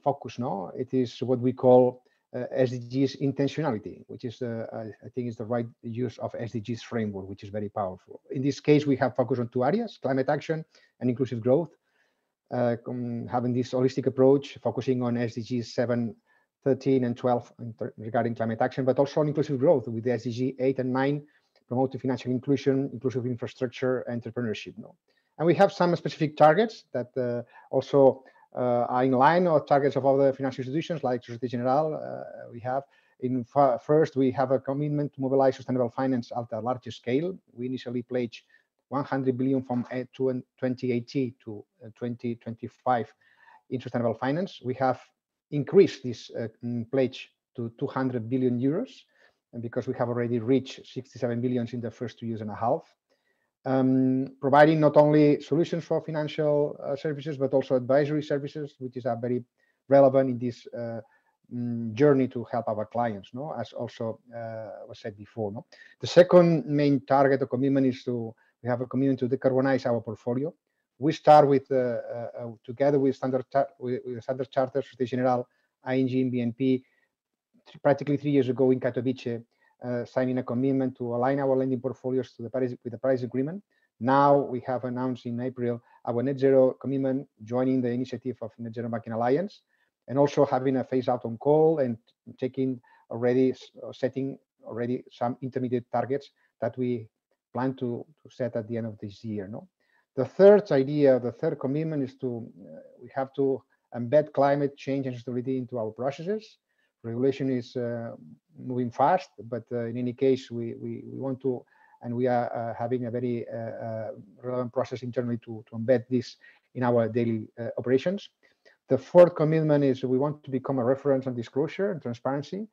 focus. It is what we call SDGs intentionality, which is I think is the right use of SDGs framework, which is very powerful. In this case, we have focused on 2 areas: climate action and inclusive growth. Having this holistic approach, focusing on SDGs 7, 13, and 12 regarding climate action, but also on inclusive growth with the SDG 8 and 9, promoting financial inclusion, inclusive infrastructure, entrepreneurship. And we have some specific targets that also are in line with targets of other financial institutions like Société Générale. We have first, we have a commitment to mobilize sustainable finance at a larger scale. We initially pledged 100 billion from 2018 to 2025 in sustainable finance. We have increased this pledge to 200 billion euros, and because we have already reached 67 billion in the first 2 years and a half. Providing not only solutions for financial services, but also advisory services, which is very relevant in this journey to help our clients, no? As also was said before. No? The second main target or commitment is we have a commitment to decarbonize our portfolio. We start with, together with Standard Chartered, Société Générale, ING, BNP, practically 3 years ago in Katowice, signing a commitment to align our lending portfolios to with the Paris Agreement. Now we have announced in April our net zero commitment, joining the initiative of Net Zero Banking Alliance, and also having a phase out on coal and setting already some intermediate targets that we plan to set at the end of this year. No? The third idea, the third commitment is we have to embed climate change and sustainability into our processes. Regulation is moving fast, but in any case, we want to, and we are having a very relevant process internally to embed this in our daily operations. The fourth commitment is we want to become a reference on disclosure and transparency.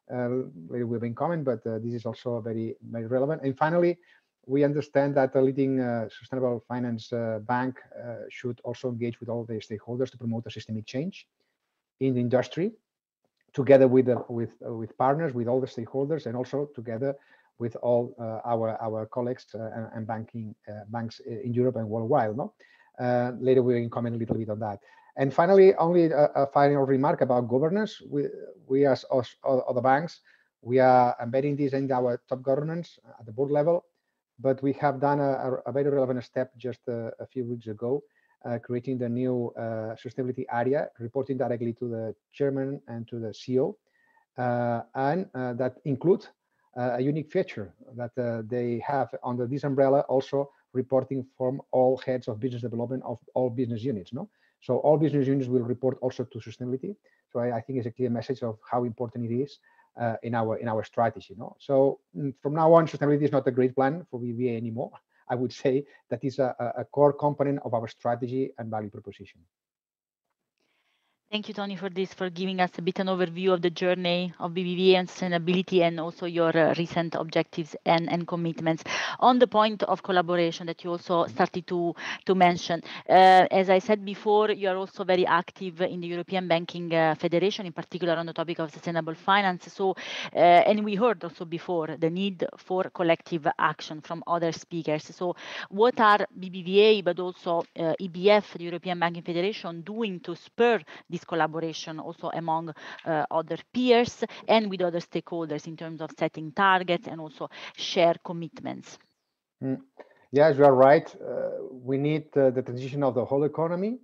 We've been comment, but this is also very, very relevant. And finally, we understand that a leading sustainable finance bank should also engage with all the stakeholders to promote a systemic change in the industry, together with partners, with all the stakeholders, and also together with all our colleagues and banks in Europe and worldwide. No? Later we will comment a little bit on that. And finally, only a final remark about governance. We as other banks, we are embedding this in our top governance at the board level, but we have done a very relevant step just a few weeks ago, creating the new sustainability area, reporting directly to the chairman and to the CEO, and that includes a unique feature that they have under this umbrella, also reporting from all heads of business development of all business units. No, so all business units will report also to sustainability. So I think it's a clear message of how important it is in our strategy. No, so from now on, sustainability is not a great plan for BBVA anymore. I would say that is a core component of our strategy and value proposition. Thank you, Tony, for this, for giving us a bit an overview of the journey of BBVA and sustainability, and also your recent objectives and commitments. On the point of collaboration that you also started to mention, as I said before, you are also very active in the European Banking Federation, in particular on the topic of sustainable finance. So, and we heard also before the need for collective action from other speakers. So what are BBVA, but also EBF, the European Banking Federation, doing to spur this collaboration also among other peers and with other stakeholders in terms of setting targets and also share commitments? Yes, you are right. We need the transition of the whole economy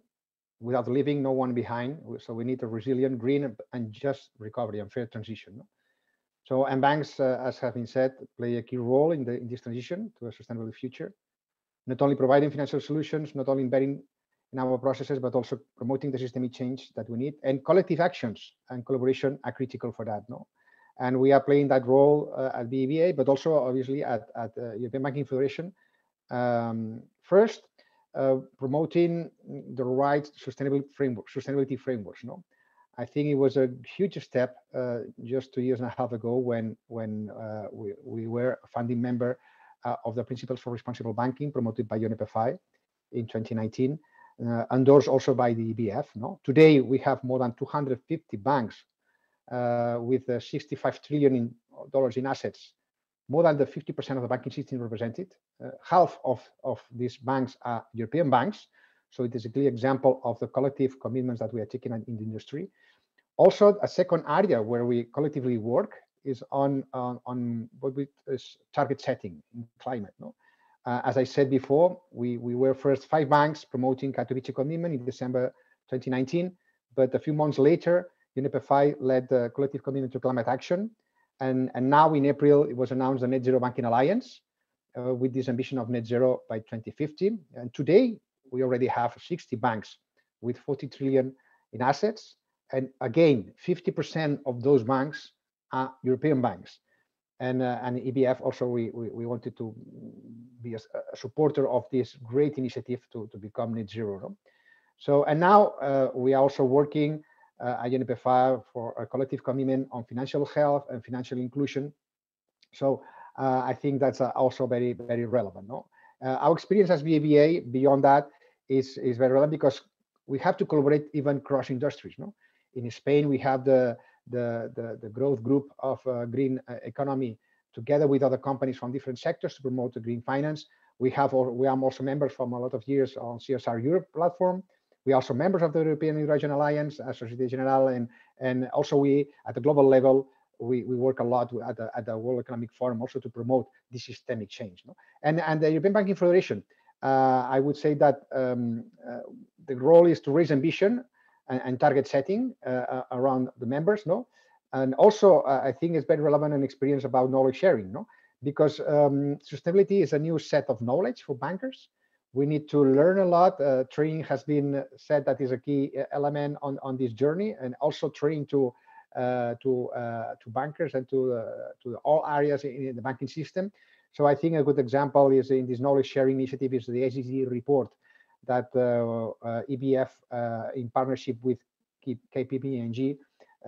without leaving no one behind. So we need a resilient, green and just recovery and fair transition. So, and banks, as has been said, play a key role in this transition to a sustainable future, not only providing financial solutions, not only embedding in our processes, but also promoting the systemic change that we need. And collective actions and collaboration are critical for that. No, and we are playing that role at BBVA, but also obviously at European Banking Federation. First, promoting the right sustainability frameworks. No, I think it was a huge step just 2 years and a half ago when we were a founding member of the Principles for Responsible Banking promoted by UNEP in 2019. Endorsed also by the EBF. No, today we have more than 250 banks with $65 trillion in assets. More than the 50% of the banking system represented. Half of these banks are European banks, so it is a clear example of the collective commitments that we are taking in the industry. Also, a second area where we collectively work is on what is target setting in climate. No. As I said before, we were first 5 banks promoting Katowice commitment in December 2019, but a few months later, UNEP led the collective commitment to climate action, and now in April it was announced the Net Zero Banking Alliance with this ambition of net zero by 2050. And today we already have 60 banks with 40 trillion in assets. And again, 50% of those banks are European banks. And EBF also, we wanted to be a supporter of this great initiative to become net zero. No? So, and now we are also working at UNPFI for a collective commitment on financial health and financial inclusion. So I think that's also very, very relevant. No? Our experience as BBVA beyond that is very relevant because we have to collaborate even cross industries. No? In Spain, we have the growth group of green economy together with other companies from different sectors to promote the green finance. We are also members from a lot of years on CSR Europe platform. We are also members of the European Hydrogen Alliance, Société Générale, and also we, at the global level, we work a lot at the World Economic Forum also to promote this systemic change. No? And the European Banking Federation, I would say that the role is to raise ambition and target setting around the members, no? And also, I think it's very relevant and experience about knowledge sharing, no? Because sustainability is a new set of knowledge for bankers. We need to learn a lot. Training has been said that is a key element on this journey, and also training to bankers and to all areas in the banking system. So I think a good example is in this knowledge sharing initiative is the SDG report that EBF in partnership with KPMG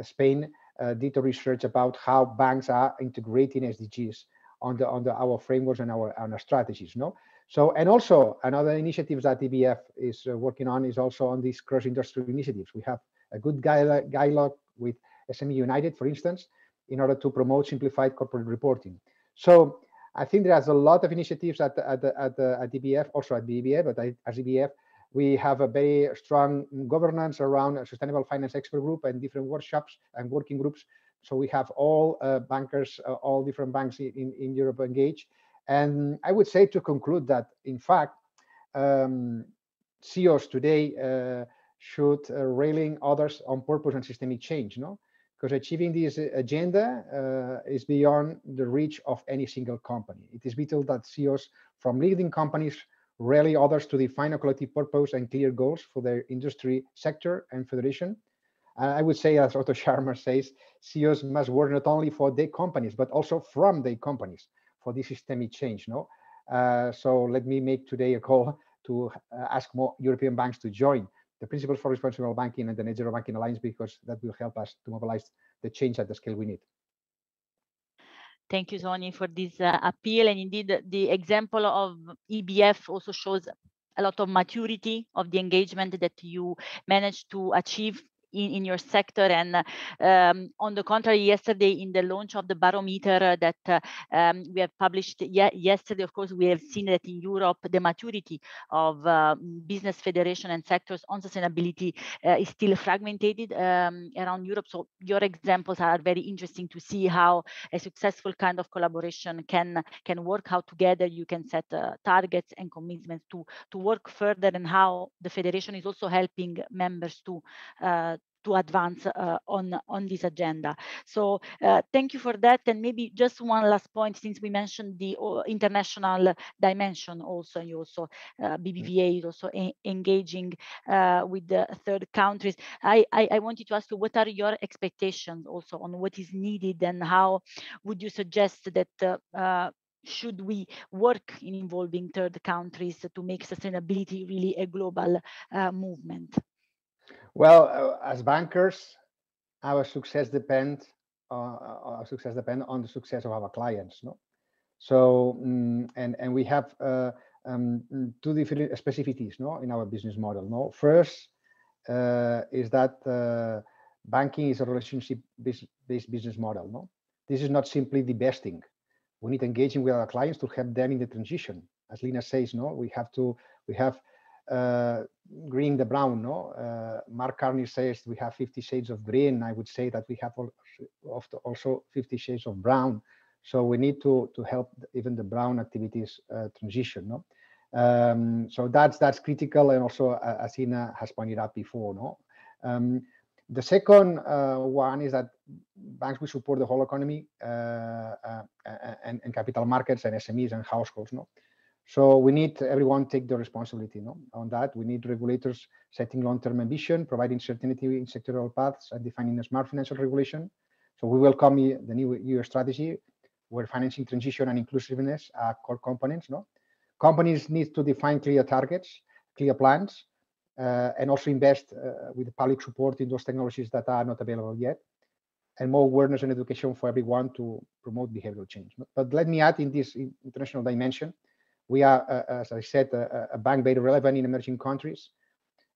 Spain did a research about how banks are integrating SDGs on our frameworks and our strategies. No, so and also another initiatives that EBF is working on is also on these cross-industry initiatives. We have a good dialogue with SME United, for instance, in order to promote simplified corporate reporting. So I think there's a lot of initiatives at EBF, also at BBVA, but as EBF, we have a very strong governance around a sustainable finance expert group and different workshops and working groups. So we have all bankers, all different banks in Europe engaged. And I would say to conclude that, in fact, CEOs today should railing others on purpose and systemic change, no? Because achieving this agenda is beyond the reach of any single company. It is vital that CEOs from leading companies rally others to define a collective purpose and clear goals for their industry sector and federation. I would say, as Otto Scharmer says, CEOs must work not only for their companies, but also from their companies for this systemic change. No, so let me make today a call to ask more European banks to join the Principles for Responsible Banking and the Net Zero Banking Alliance, because that will help us to mobilize the change at the scale we need. Thank you, Tony, for this appeal. And indeed, the example of EBF also shows a lot of maturity of the engagement that you managed to achieve in your sector. And on the contrary, yesterday in the launch of the barometer that we have published yesterday, of course, we have seen that in Europe, the maturity of business federation and sectors on sustainability is still fragmented around Europe. So your examples are very interesting to see how a successful kind of collaboration can work, how together you can set targets and commitments to work further, and how the federation is also helping members to advance on this agenda. So thank you for that. And maybe just one last point, since we mentioned the international dimension also, and you also BBVA is also engaging with the third countries. I wanted to ask you, what are your expectations also on what is needed, and how would you suggest that should we work in involving third countries to make sustainability really a global movement? Well, as bankers, our success depends on the success of our clients. No, so and we have two different specificities, no, in our business model. No, first is that banking is a relationship-based business model. No, this is not simply the besting. We need engaging with our clients to help them in the transition. As Lina says, no, we have green the brown. No, Mark Carney says we have 50 shades of green. I would say that we have also 50 shades of brown. So we need to help even the brown activities transition. No, so that's critical, and also as Ina has pointed out before. No, the second one is that banks will support the whole economy and capital markets and SMEs and households. No. So we need everyone take the responsibility on that. We need regulators setting long-term ambition, providing certainty in sectoral paths, and defining a smart financial regulation. So we welcome the new EU strategy, where financing transition and inclusiveness are core components. Companies need to define clear targets, clear plans, and also invest with public support in those technologies that are not available yet, and more awareness and education for everyone to promote behavioral change. But let me add, in this international dimension, we are, as I said, a bank very relevant in emerging countries,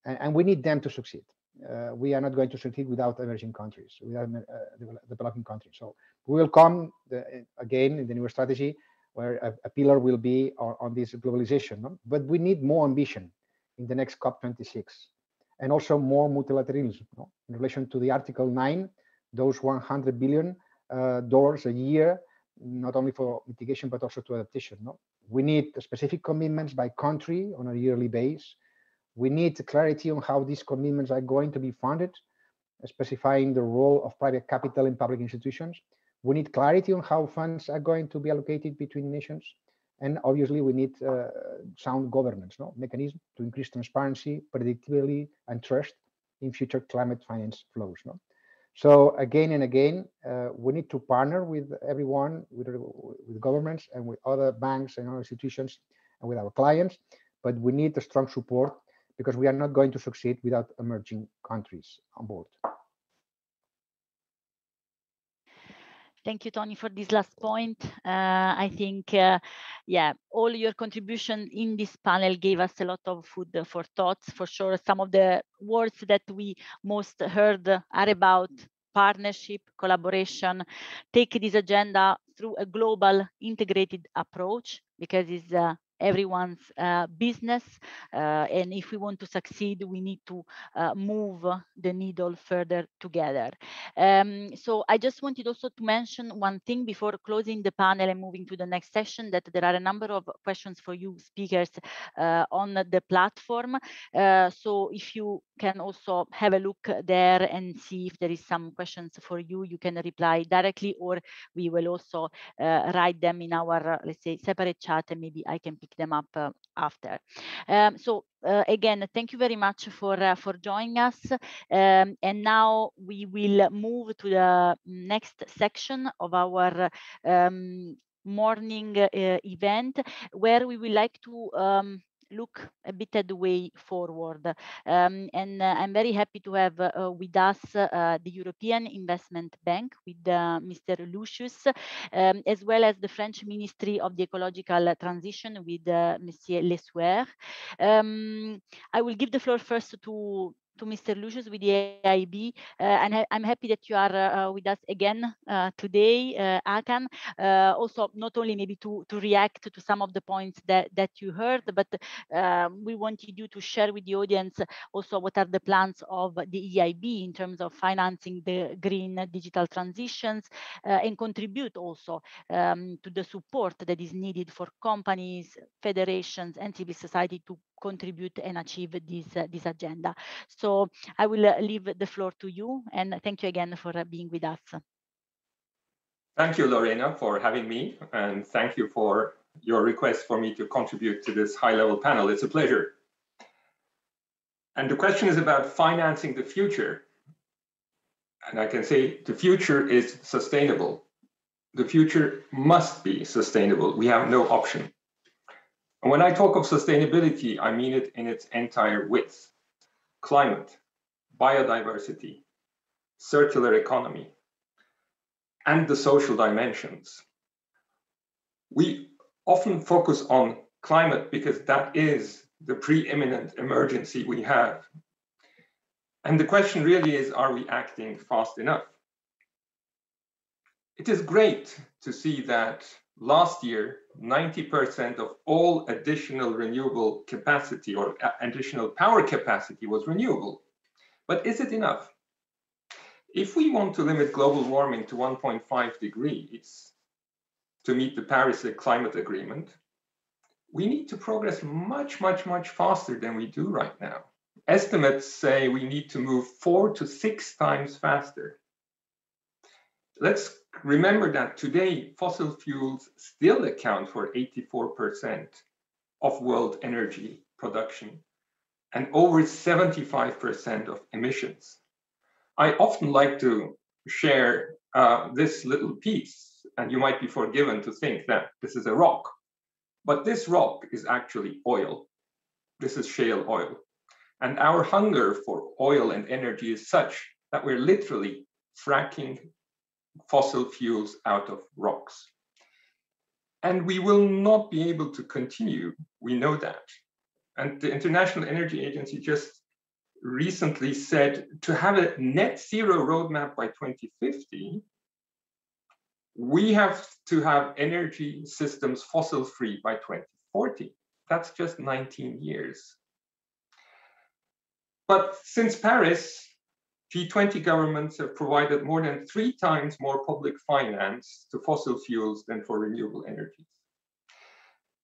and we need them to succeed. We are not going to succeed without emerging countries, without developing countries. So we will come again in the new strategy, where a pillar will be on this globalization. But we need more ambition in the next COP26, and also more multilateralism in relation to the Article 9, those $100 billion a year, not only for mitigation, but also to adaptation. We need specific commitments by country on a yearly basis. We need clarity on how these commitments are going to be funded, specifying the role of private capital in public institutions. We need clarity on how funds are going to be allocated between nations. And obviously, we need sound governance mechanism to increase transparency, predictability, and trust in future climate finance flows. So again and again, we need to partner with everyone, with governments and with other banks and other institutions and with our clients, but we need a strong support, because we are not going to succeed without emerging countries on board. Thank you, Tony, for this last point. I think, all your contribution in this panel gave us a lot of food for thoughts. For sure, some of the words that we most heard are about partnership, collaboration, take this agenda through a global integrated approach, because it's everyone's business. And if we want to succeed, we need to move the needle further together. So I just wanted also to mention one thing before closing the panel and moving to the next session, that there are a number of questions for you speakers on the platform. So if you can also have a look there and see if there is some questions for you, you can reply directly, or we will also write them in our, let's say, separate chat, and maybe I can pick them up after. Again, thank you very much for joining us. And now we will move to the next section of our morning event, where we would like to look a bit at the way forward. And I'm very happy to have with us the European Investment Bank with Mr. Lucius, as well as the French Ministry of the Ecological Transition with Monsieur Lessuer. I will give the floor first to Mr. Lucius with the AIB, and I'm happy that you are with us again today, Akan. Also, not only maybe to react to some of the points that you heard, but we wanted you to share with the audience also what are the plans of the EIB in terms of financing the green digital transitions, and contribute also to the support that is needed for companies, federations, and civil society to contribute and achieve this agenda. So I will leave the floor to you, and thank you again for being with us. Thank you, Lorena, for having me, and thank you for your request for me to contribute to this high-level panel. It's a pleasure. And the question is about financing the future. And I can say the future is sustainable. The future must be sustainable. We have no option. And when I talk of sustainability, I mean it in its entire width: climate, biodiversity, circular economy, and the social dimensions. We often focus on climate because that is the preeminent emergency we have. And the question really is, are we acting fast enough? It is great to see that last year, 90% of all additional renewable capacity or additional power capacity was renewable. But is it enough? If we want to limit global warming to 1.5 degrees to meet the Paris Climate Agreement, we need to progress much, much, much faster than we do right now. Estimates say we need to move 4 to 6 times faster. Let's remember that today, fossil fuels still account for 84% of world energy production and over 75% of emissions. I often like to share this little piece, and you might be forgiven to think that this is a rock, but this rock is actually oil. This is shale oil. And our hunger for oil and energy is such that we're literally fracking fossil fuels out of rocks. And we will not be able to continue, we know that. And the International Energy Agency just recently said to have a net zero roadmap by 2050, we have to have energy systems fossil-free by 2040. That's just 19 years. But since Paris, G20 governments have provided more than 3 times more public finance to fossil fuels than for renewable energies.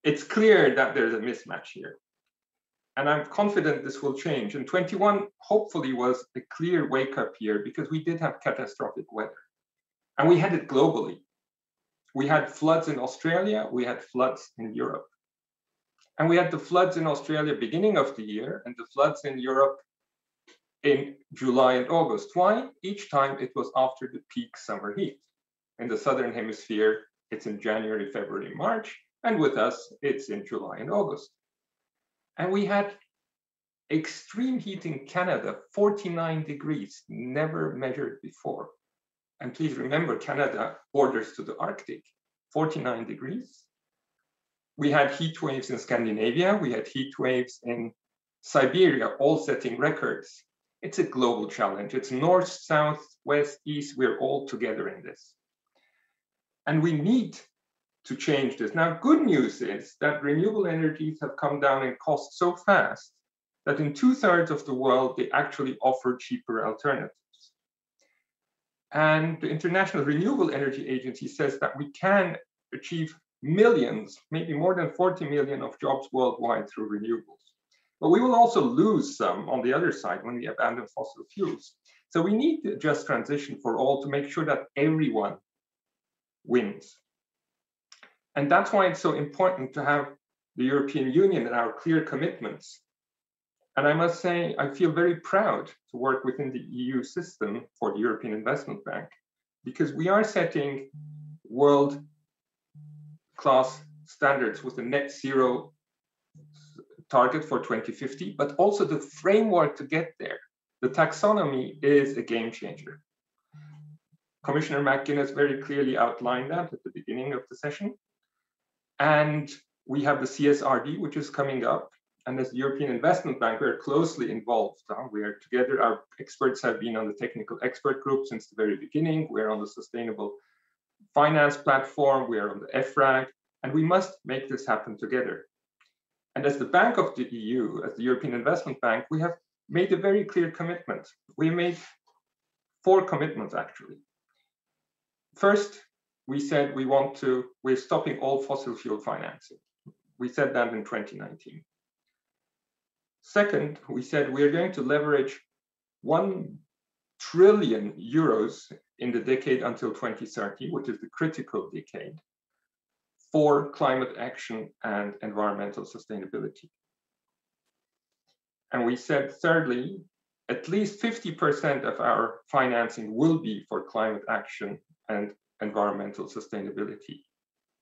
It's clear that there's a mismatch here. And I'm confident this will change. And 21 hopefully was a clear wake-up year because we did have catastrophic weather. And we had it globally. We had floods in Australia, we had floods in Europe. And we had the floods in Australia beginning of the year and the floods in Europe in July and August. Why? Each time it was after the peak summer heat. In the Southern Hemisphere, it's in January, February, March. And with us, it's in July and August. And we had extreme heat in Canada, 49 degrees, never measured before. And please remember, Canada borders to the Arctic, 49 degrees. We had heat waves in Scandinavia. We had heat waves in Siberia, all setting records. It's a global challenge. It's north, south, west, east. We're all together in this. And we need to change this. Now, good news is that renewable energies have come down in cost so fast that in 2/3 of the world, they actually offer cheaper alternatives. And the International Renewable Energy Agency says that we can achieve millions, maybe more than 40 million of jobs worldwide through renewables. But we will also lose some on the other side when we abandon fossil fuels. So we need a just transition for all to make sure that everyone wins. And that's why it's so important to have the European Union and our clear commitments. And I must say, I feel very proud to work within the EU system for the European Investment Bank, because we are setting world-class standards with a net zero target for 2050, but also the framework to get there. The taxonomy is a game changer. Commissioner McGuinness very clearly outlined that at the beginning of the session. And we have the CSRD, which is coming up. And as the European Investment Bank, we're closely involved. We are together. Our experts have been on the technical expert group since the very beginning. We're on the sustainable finance platform. We are on the EFRAG, and we must make this happen together. And as the Bank of the EU, as the European Investment Bank, we have made a very clear commitment. We made 4 commitments, actually. First, we said we're stopping all fossil fuel financing. We said that in 2019. Second, we said we're going to leverage 1 trillion euros in the decade until 2030, which is the critical decade, for climate action and environmental sustainability. And we said, thirdly, at least 50% of our financing will be for climate action and environmental sustainability.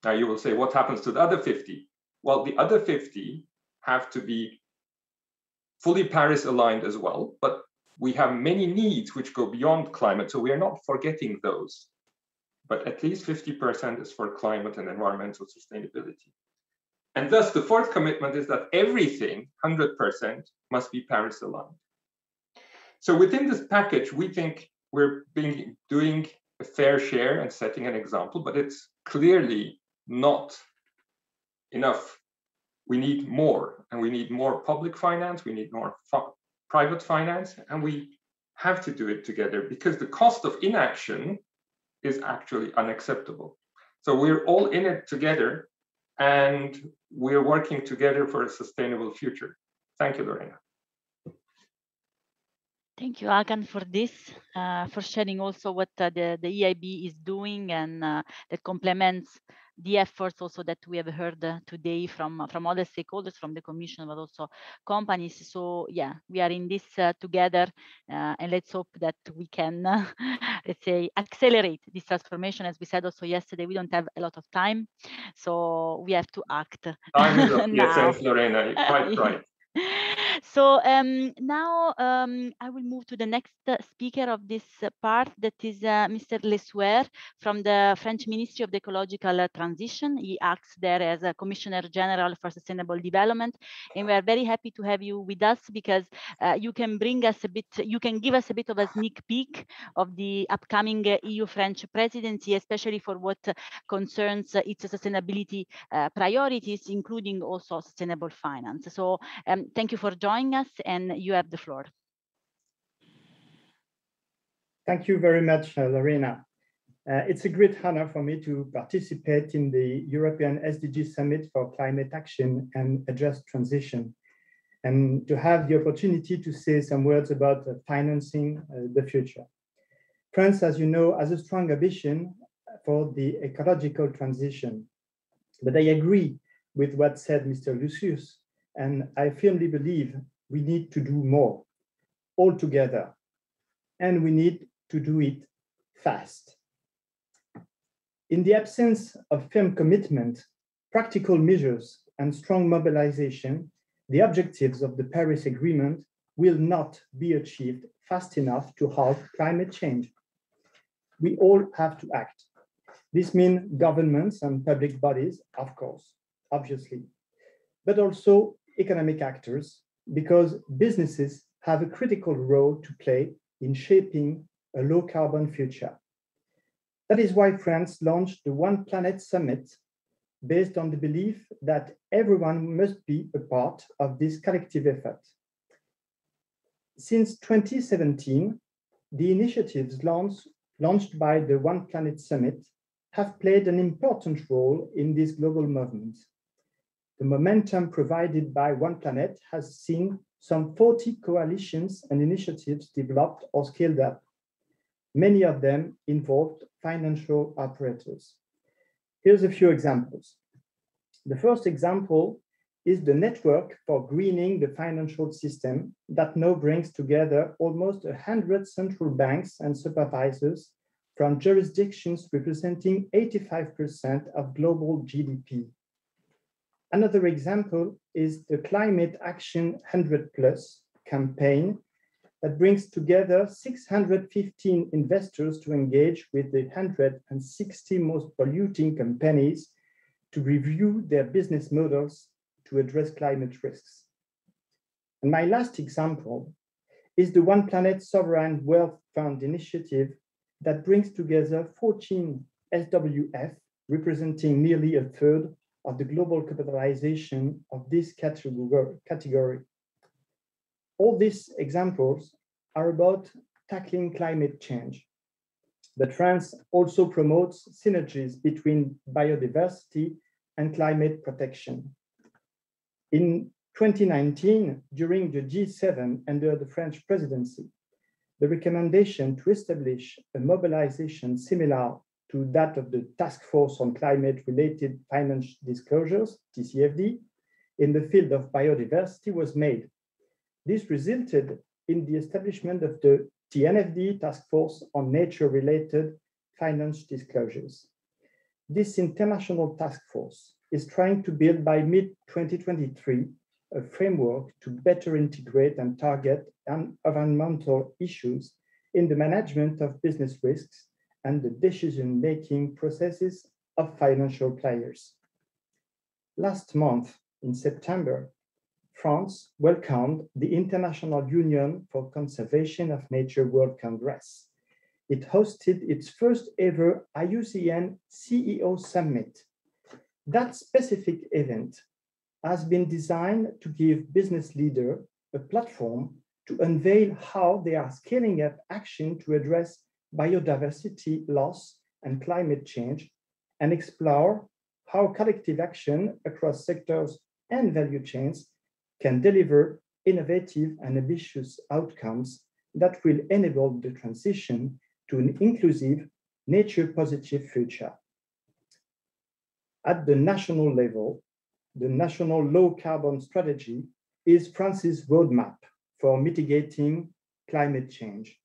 Now you will say, what happens to the other 50? Well, the other 50 have to be fully Paris aligned as well, but we have many needs which go beyond climate, so we are not forgetting those. But at least 50% is for climate and environmental sustainability. And thus the 4th commitment is that everything, 100%, must be Paris aligned. So within this package, we think we're doing a fair share and setting an example, but it's clearly not enough. We need more, and we need more public finance, we need more private finance, and we have to do it together because the cost of inaction is actually unacceptable. So we're all in it together, and we're working together for a sustainable future. Thank you, Lorena. Thank you, Hakan, for this, for sharing also what the EIB is doing, and that complements the efforts also that we have heard today from other stakeholders, from the Commission, but also companies. So yeah, we are in this together, and let's hope that we can, let's say, accelerate this transformation. As we said also yesterday, we don't have a lot of time, so we have to act. Time is of the now. essence, Lorena. You're quite right. So now I will move to the next speaker of this part, that is Mr. Lesueur from the French Ministry of the Ecological Transition. He acts there as a Commissioner General for Sustainable Development, and we are very happy to have you with us, because you can bring us a bit, you can give us a bit of a sneak peek of the upcoming EU-French presidency, especially for what concerns its sustainability priorities, including also sustainable finance. So thank you for joining us, and you have the floor. Thank you very much, Lorena. It's a great honor for me to participate in the European SDG Summit for Climate Action and a Just Transition, and to have the opportunity to say some words about financing the future. France, as you know, has a strong ambition for the ecological transition, but I agree with what said Mr. Lucius, and I firmly believe we need to do more all together, and we need to do it fast. In the absence of firm commitment, practical measures, and strong mobilization, the objectives of the Paris Agreement will not be achieved fast enough to halt climate change. We all have to act. This means governments and public bodies, of course, obviously, but also economic actors, because businesses have a critical role to play in shaping a low carbon future. That is why France launched the One Planet Summit, based on the belief that everyone must be a part of this collective effort. Since 2017, the initiatives launched by the One Planet Summit have played an important role in this global movement. The momentum provided by One Planet has seen some 40 coalitions and initiatives developed or scaled up. Many of them involved financial operators. Here's a few examples. The first example is the Network for Greening the Financial System, that now brings together almost 100 central banks and supervisors from jurisdictions representing 85% of global GDP. Another example is the Climate Action 100+ campaign, that brings together 615 investors to engage with the 160 most polluting companies to review their business models to address climate risks. And my last example is the One Planet Sovereign Wealth Fund initiative, that brings together 14 SWF, representing nearly a third of the global capitalization of this category. All these examples are about tackling climate change, but France also promotes synergies between biodiversity and climate protection. In 2019, during the G7 under the French presidency, the recommendation to establish a mobilization similar to that of the Task Force on Climate-Related Financial Disclosures, TCFD, in the field of biodiversity was made. This resulted in the establishment of the TNFD Task Force on Nature-Related Financial Disclosures. This international task force is trying to build by mid-2023 a framework to better integrate and target environmental issues in the management of business risks and the decision-making processes of financial players. Last month, in September, France welcomed the International Union for Conservation of Nature World Congress. It hosted its first ever IUCN CEO Summit. That specific event has been designed to give business leaders a platform to unveil how they are scaling up action to address biodiversity loss and climate change, and explore how collective action across sectors and value chains can deliver innovative and ambitious outcomes that will enable the transition to an inclusive, nature-positive future. At the national level, the National Low Carbon Strategy is France's roadmap for mitigating climate change.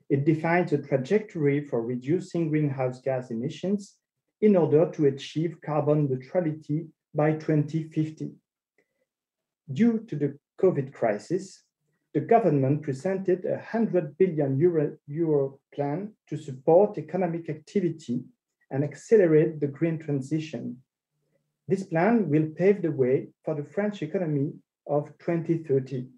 It defines a trajectory for reducing greenhouse gas emissions in order to achieve carbon neutrality by 2050. Due to the COVID crisis, the government presented a 100 billion euro plan to support economic activity and accelerate the green transition. This plan will pave the way for the French economy of 2030.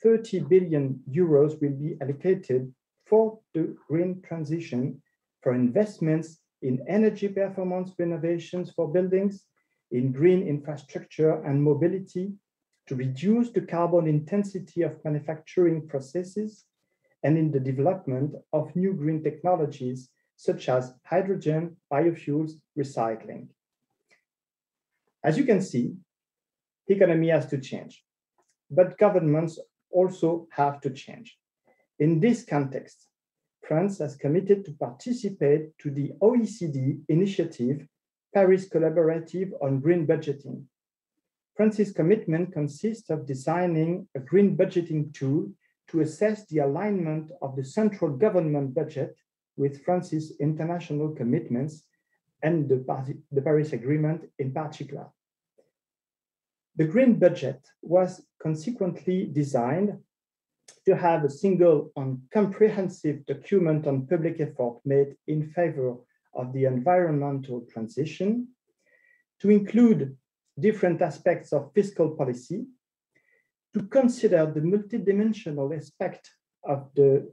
30 billion euros will be allocated for the green transition for investments in energy performance renovations for buildings, in green infrastructure and mobility, to reduce the carbon intensity of manufacturing processes, and in the development of new green technologies such as hydrogen, biofuels, recycling. As you can see, the economy has to change, but governments also have to change. In this context, France has committed to participate to the OECD initiative, Paris Collaborative on Green Budgeting. France's commitment consists of designing a green budgeting tool to assess the alignment of the central government budget with France's international commitments and the Paris Agreement in particular. The green budget was consequently designed to have a single and comprehensive document on public effort made in favor of the environmental transition, to include different aspects of fiscal policy, to consider the multidimensional aspect of the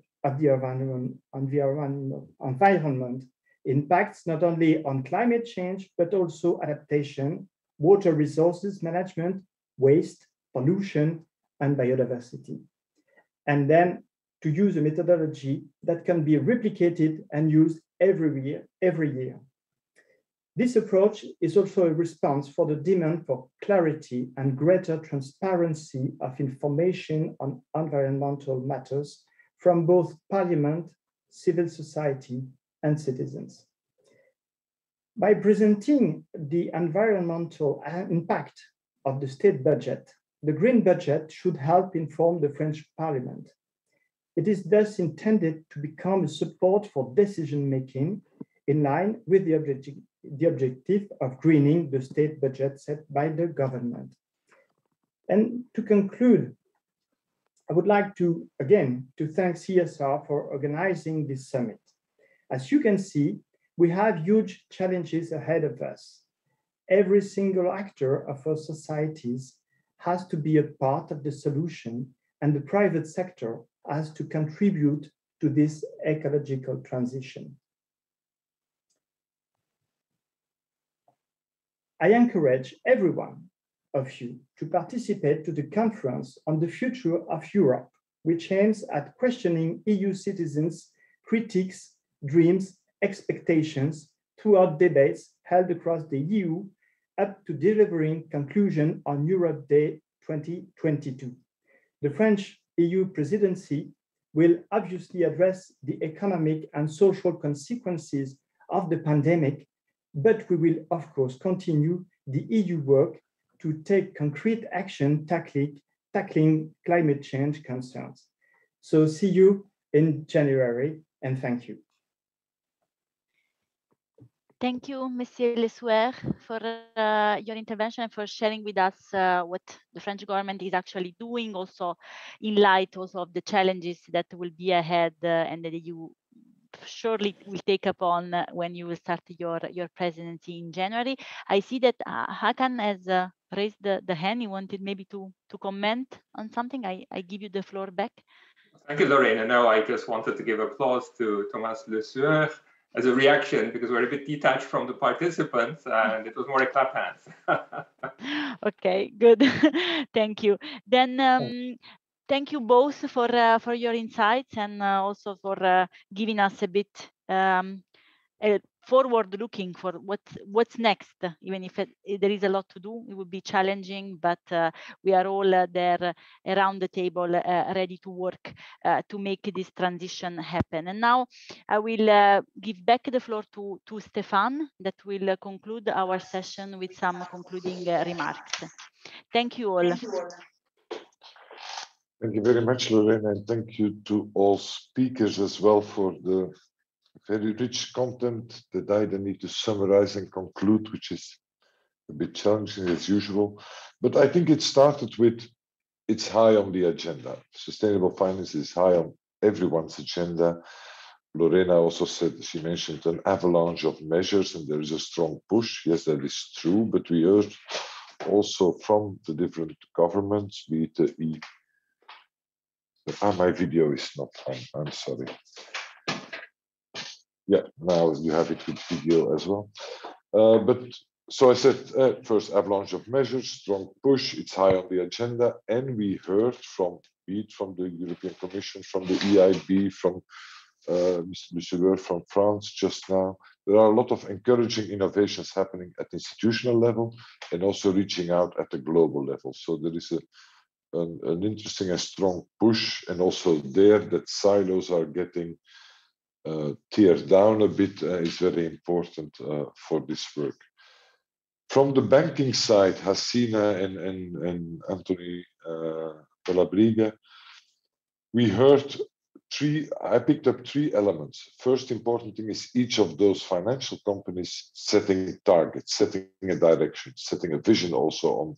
environment impacts not only on climate change, but also adaptation, water resources management, waste, pollution, and biodiversity. And then to use a methodology that can be replicated and used every year. This approach is also a response for the demand for clarity and greater transparency of information on environmental matters from both Parliament, civil society, and citizens. By presenting the environmental impact of the state budget, the green budget should help inform the French Parliament. It is thus intended to become a support for decision-making in line with the objective of greening the state budget set by the government. And to conclude, I would like to, again, to thank CSR for organizing this summit. As you can see, we have huge challenges ahead of us. Every single actor of our societies has to be a part of the solution, and the private sector has to contribute to this ecological transition. I encourage every one of you to participate to the conference on the future of Europe, which aims at questioning EU citizens' critiques, dreams, expectations throughout debates held across the EU up to delivering conclusion on Europe Day 2022. The French EU presidency will obviously address the economic and social consequences of the pandemic, but we will, of course, continue the EU work to take concrete action tackling climate change concerns. So see you in January, and thank you. Thank you, Monsieur Le Sueur, for your intervention and for sharing with us what the French government is actually doing, also in light also of the challenges that will be ahead and that you surely will take upon when you will start your presidency in January. I see that Hakan has raised the hand. He wanted maybe to comment on something. I give you the floor back. Thank you, Lorena. No, I just wanted to give applause to Thomas Le Sueur as a reaction, because we're a bit detached from the participants and it was more a clap hands. Okay, good. Thank you. Then thank you both for your insights and also for giving us a bit forward looking for what's next. Even if there is a lot to do, it would be challenging, but we are all there around the table ready to work to make this transition happen. And now I will give back the floor to Stéphane, that will conclude our session with some concluding remarks. Thank you all. Thank you very much, Lorena, and thank you to all speakers as well for the very rich content that I then need to summarize and conclude, which is a bit challenging as usual. But I think it started with, it's high on the agenda. Sustainable finance is high on everyone's agenda. Lorena also said, she mentioned an avalanche of measures and there is a strong push. Yes, that is true, but we heard also from the different governments, be it the my video is not on, I'm sorry. Yeah, now you have it with video as well. But so I said, first avalanche of measures, strong push, it's high on the agenda. And we heard from, be it from the European Commission, from the EIB, from Mr. Luceveur from France just now, there are a lot of encouraging innovations happening at institutional level and also reaching out at the global level. So there is an interesting and strong push, and also there that silos are getting teared down a bit is very important for this work. From the banking side, Hasina and Anthony Delabriga, we heard I picked up 3 elements. First important thing is each of those financial companies setting targets, setting a direction, setting a vision also on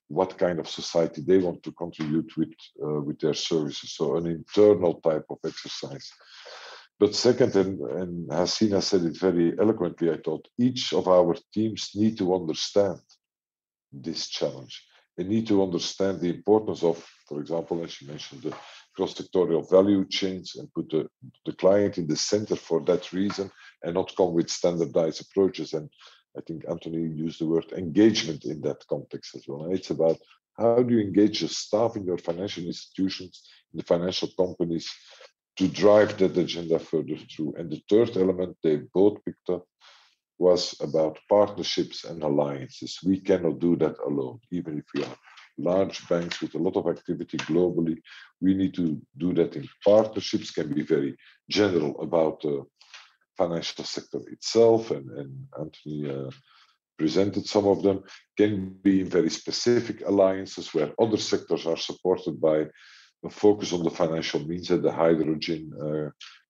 what kind of society they want to contribute with their services. So an internal type of exercise. But second, and Hasina said it very eloquently, I thought, each of our teams need to understand this challenge. They need to understand the importance of, for example, as you mentioned, the cross-sectorial value chains, and put the client in the center for that reason, and not come with standardized approaches. And I think Anthony used the word engagement in that context as well. And it's about how do you engage the staff in your financial institutions, in the financial companies, to drive that agenda further through. And the third element they both picked up was about partnerships and alliances. We cannot do that alone, even if we are large banks with a lot of activity globally. We need to do that in partnerships, can be very general about the financial sector itself, and Anthony presented some of them, can be very specific alliances where other sectors are supported by a focus on the financial means, and the hydrogen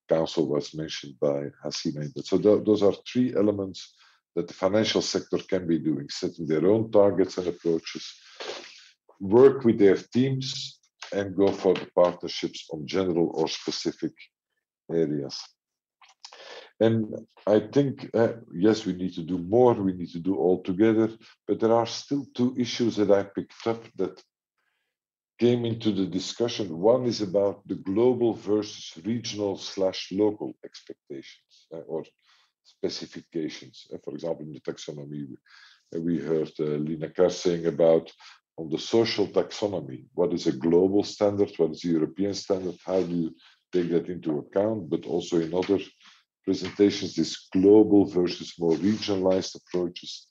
council was mentioned by Hasina. So those are 3 elements that the financial sector can be doing, setting their own targets and approaches, work with their teams, and go for the partnerships on general or specific areas. And I think, yes, we need to do more, we need to do all together, but there are still 2 issues that I picked up that came into the discussion. One is about the global versus regional/local expectations or specifications. For example, in the taxonomy, we heard Lina Kerr saying about on the social taxonomy, what is a global standard, what is a European standard, how do you take that into account, but also in other presentations, this global versus more regionalized approaches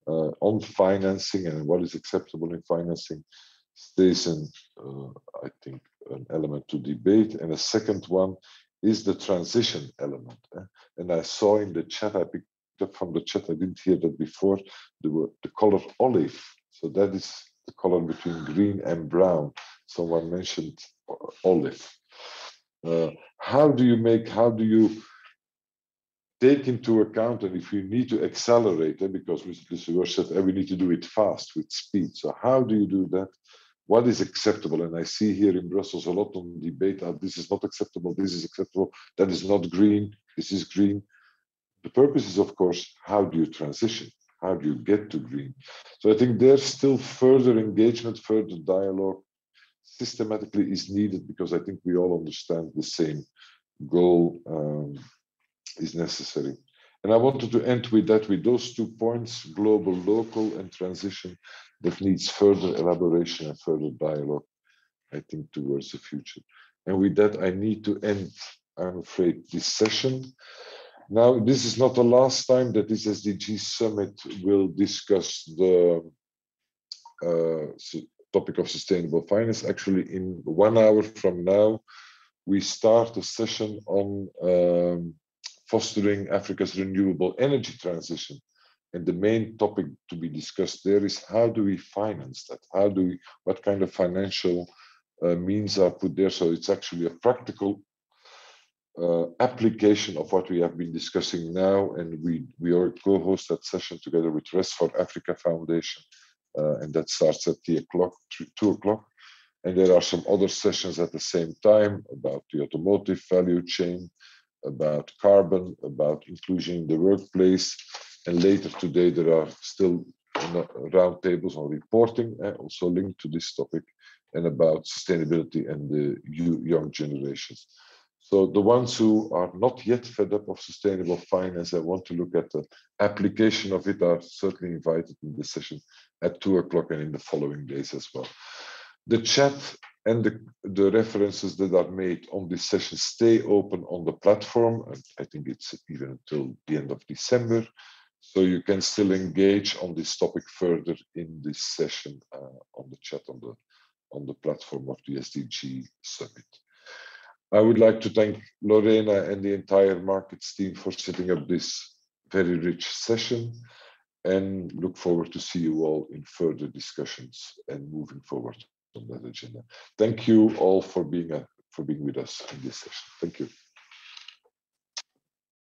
on financing and what is acceptable in financing stays I think an element to debate. And a second one is the transition element. And I saw in the chat, I picked up from the chat, I didn't hear that before, the color olive. So that is the color between green and brown. Someone mentioned olive. How do you take into account, and if you need to accelerate it, because Mr. Luceveur said we need to do it fast with speed. So how do you do that? What is acceptable? And I see here in Brussels a lot of debate. This is not acceptable. This is acceptable. That is not green. This is green. The purpose is, of course, how do you transition? How do you get to green? So I think there's still further engagement, further dialogue systematically is needed, because I think we all understand the same goal is necessary. And I wanted to end with that, with those 2 points, global, local, and transition, that needs further elaboration and further dialogue, I think, towards the future. And with that, I need to end, I'm afraid, this session. Now, this is not the last time that this SDG Summit will discuss the topic of sustainable finance. Actually, in 1 hour from now, we start a session on fostering Africa's renewable energy transition. And the main topic to be discussed there is how do we finance that? What kind of financial means are put there? So it's actually a practical application of what we have been discussing now, and we are co-host that session together with Rest for Africa Foundation, and that starts at 2 o'clock. And there are some other sessions at the same time about the automotive value chain, about carbon, about inclusion in the workplace, and later today there are still roundtables on reporting, also linked to this topic, and about sustainability and the young generations. So the ones who are not yet fed up of sustainable finance and want to look at the application of it are certainly invited in this session at 2 o'clock and in the following days as well. The chat and the references that are made on this session stay open on the platform. And I think it's even until the end of December. So you can still engage on this topic further in this session on the chat on the platform of the SDG Summit. I would like to thank Lorena and the entire markets team for setting up this very rich session, and look forward to see you all in further discussions and moving forward on that agenda. Thank you all for being with us in this session. Thank you.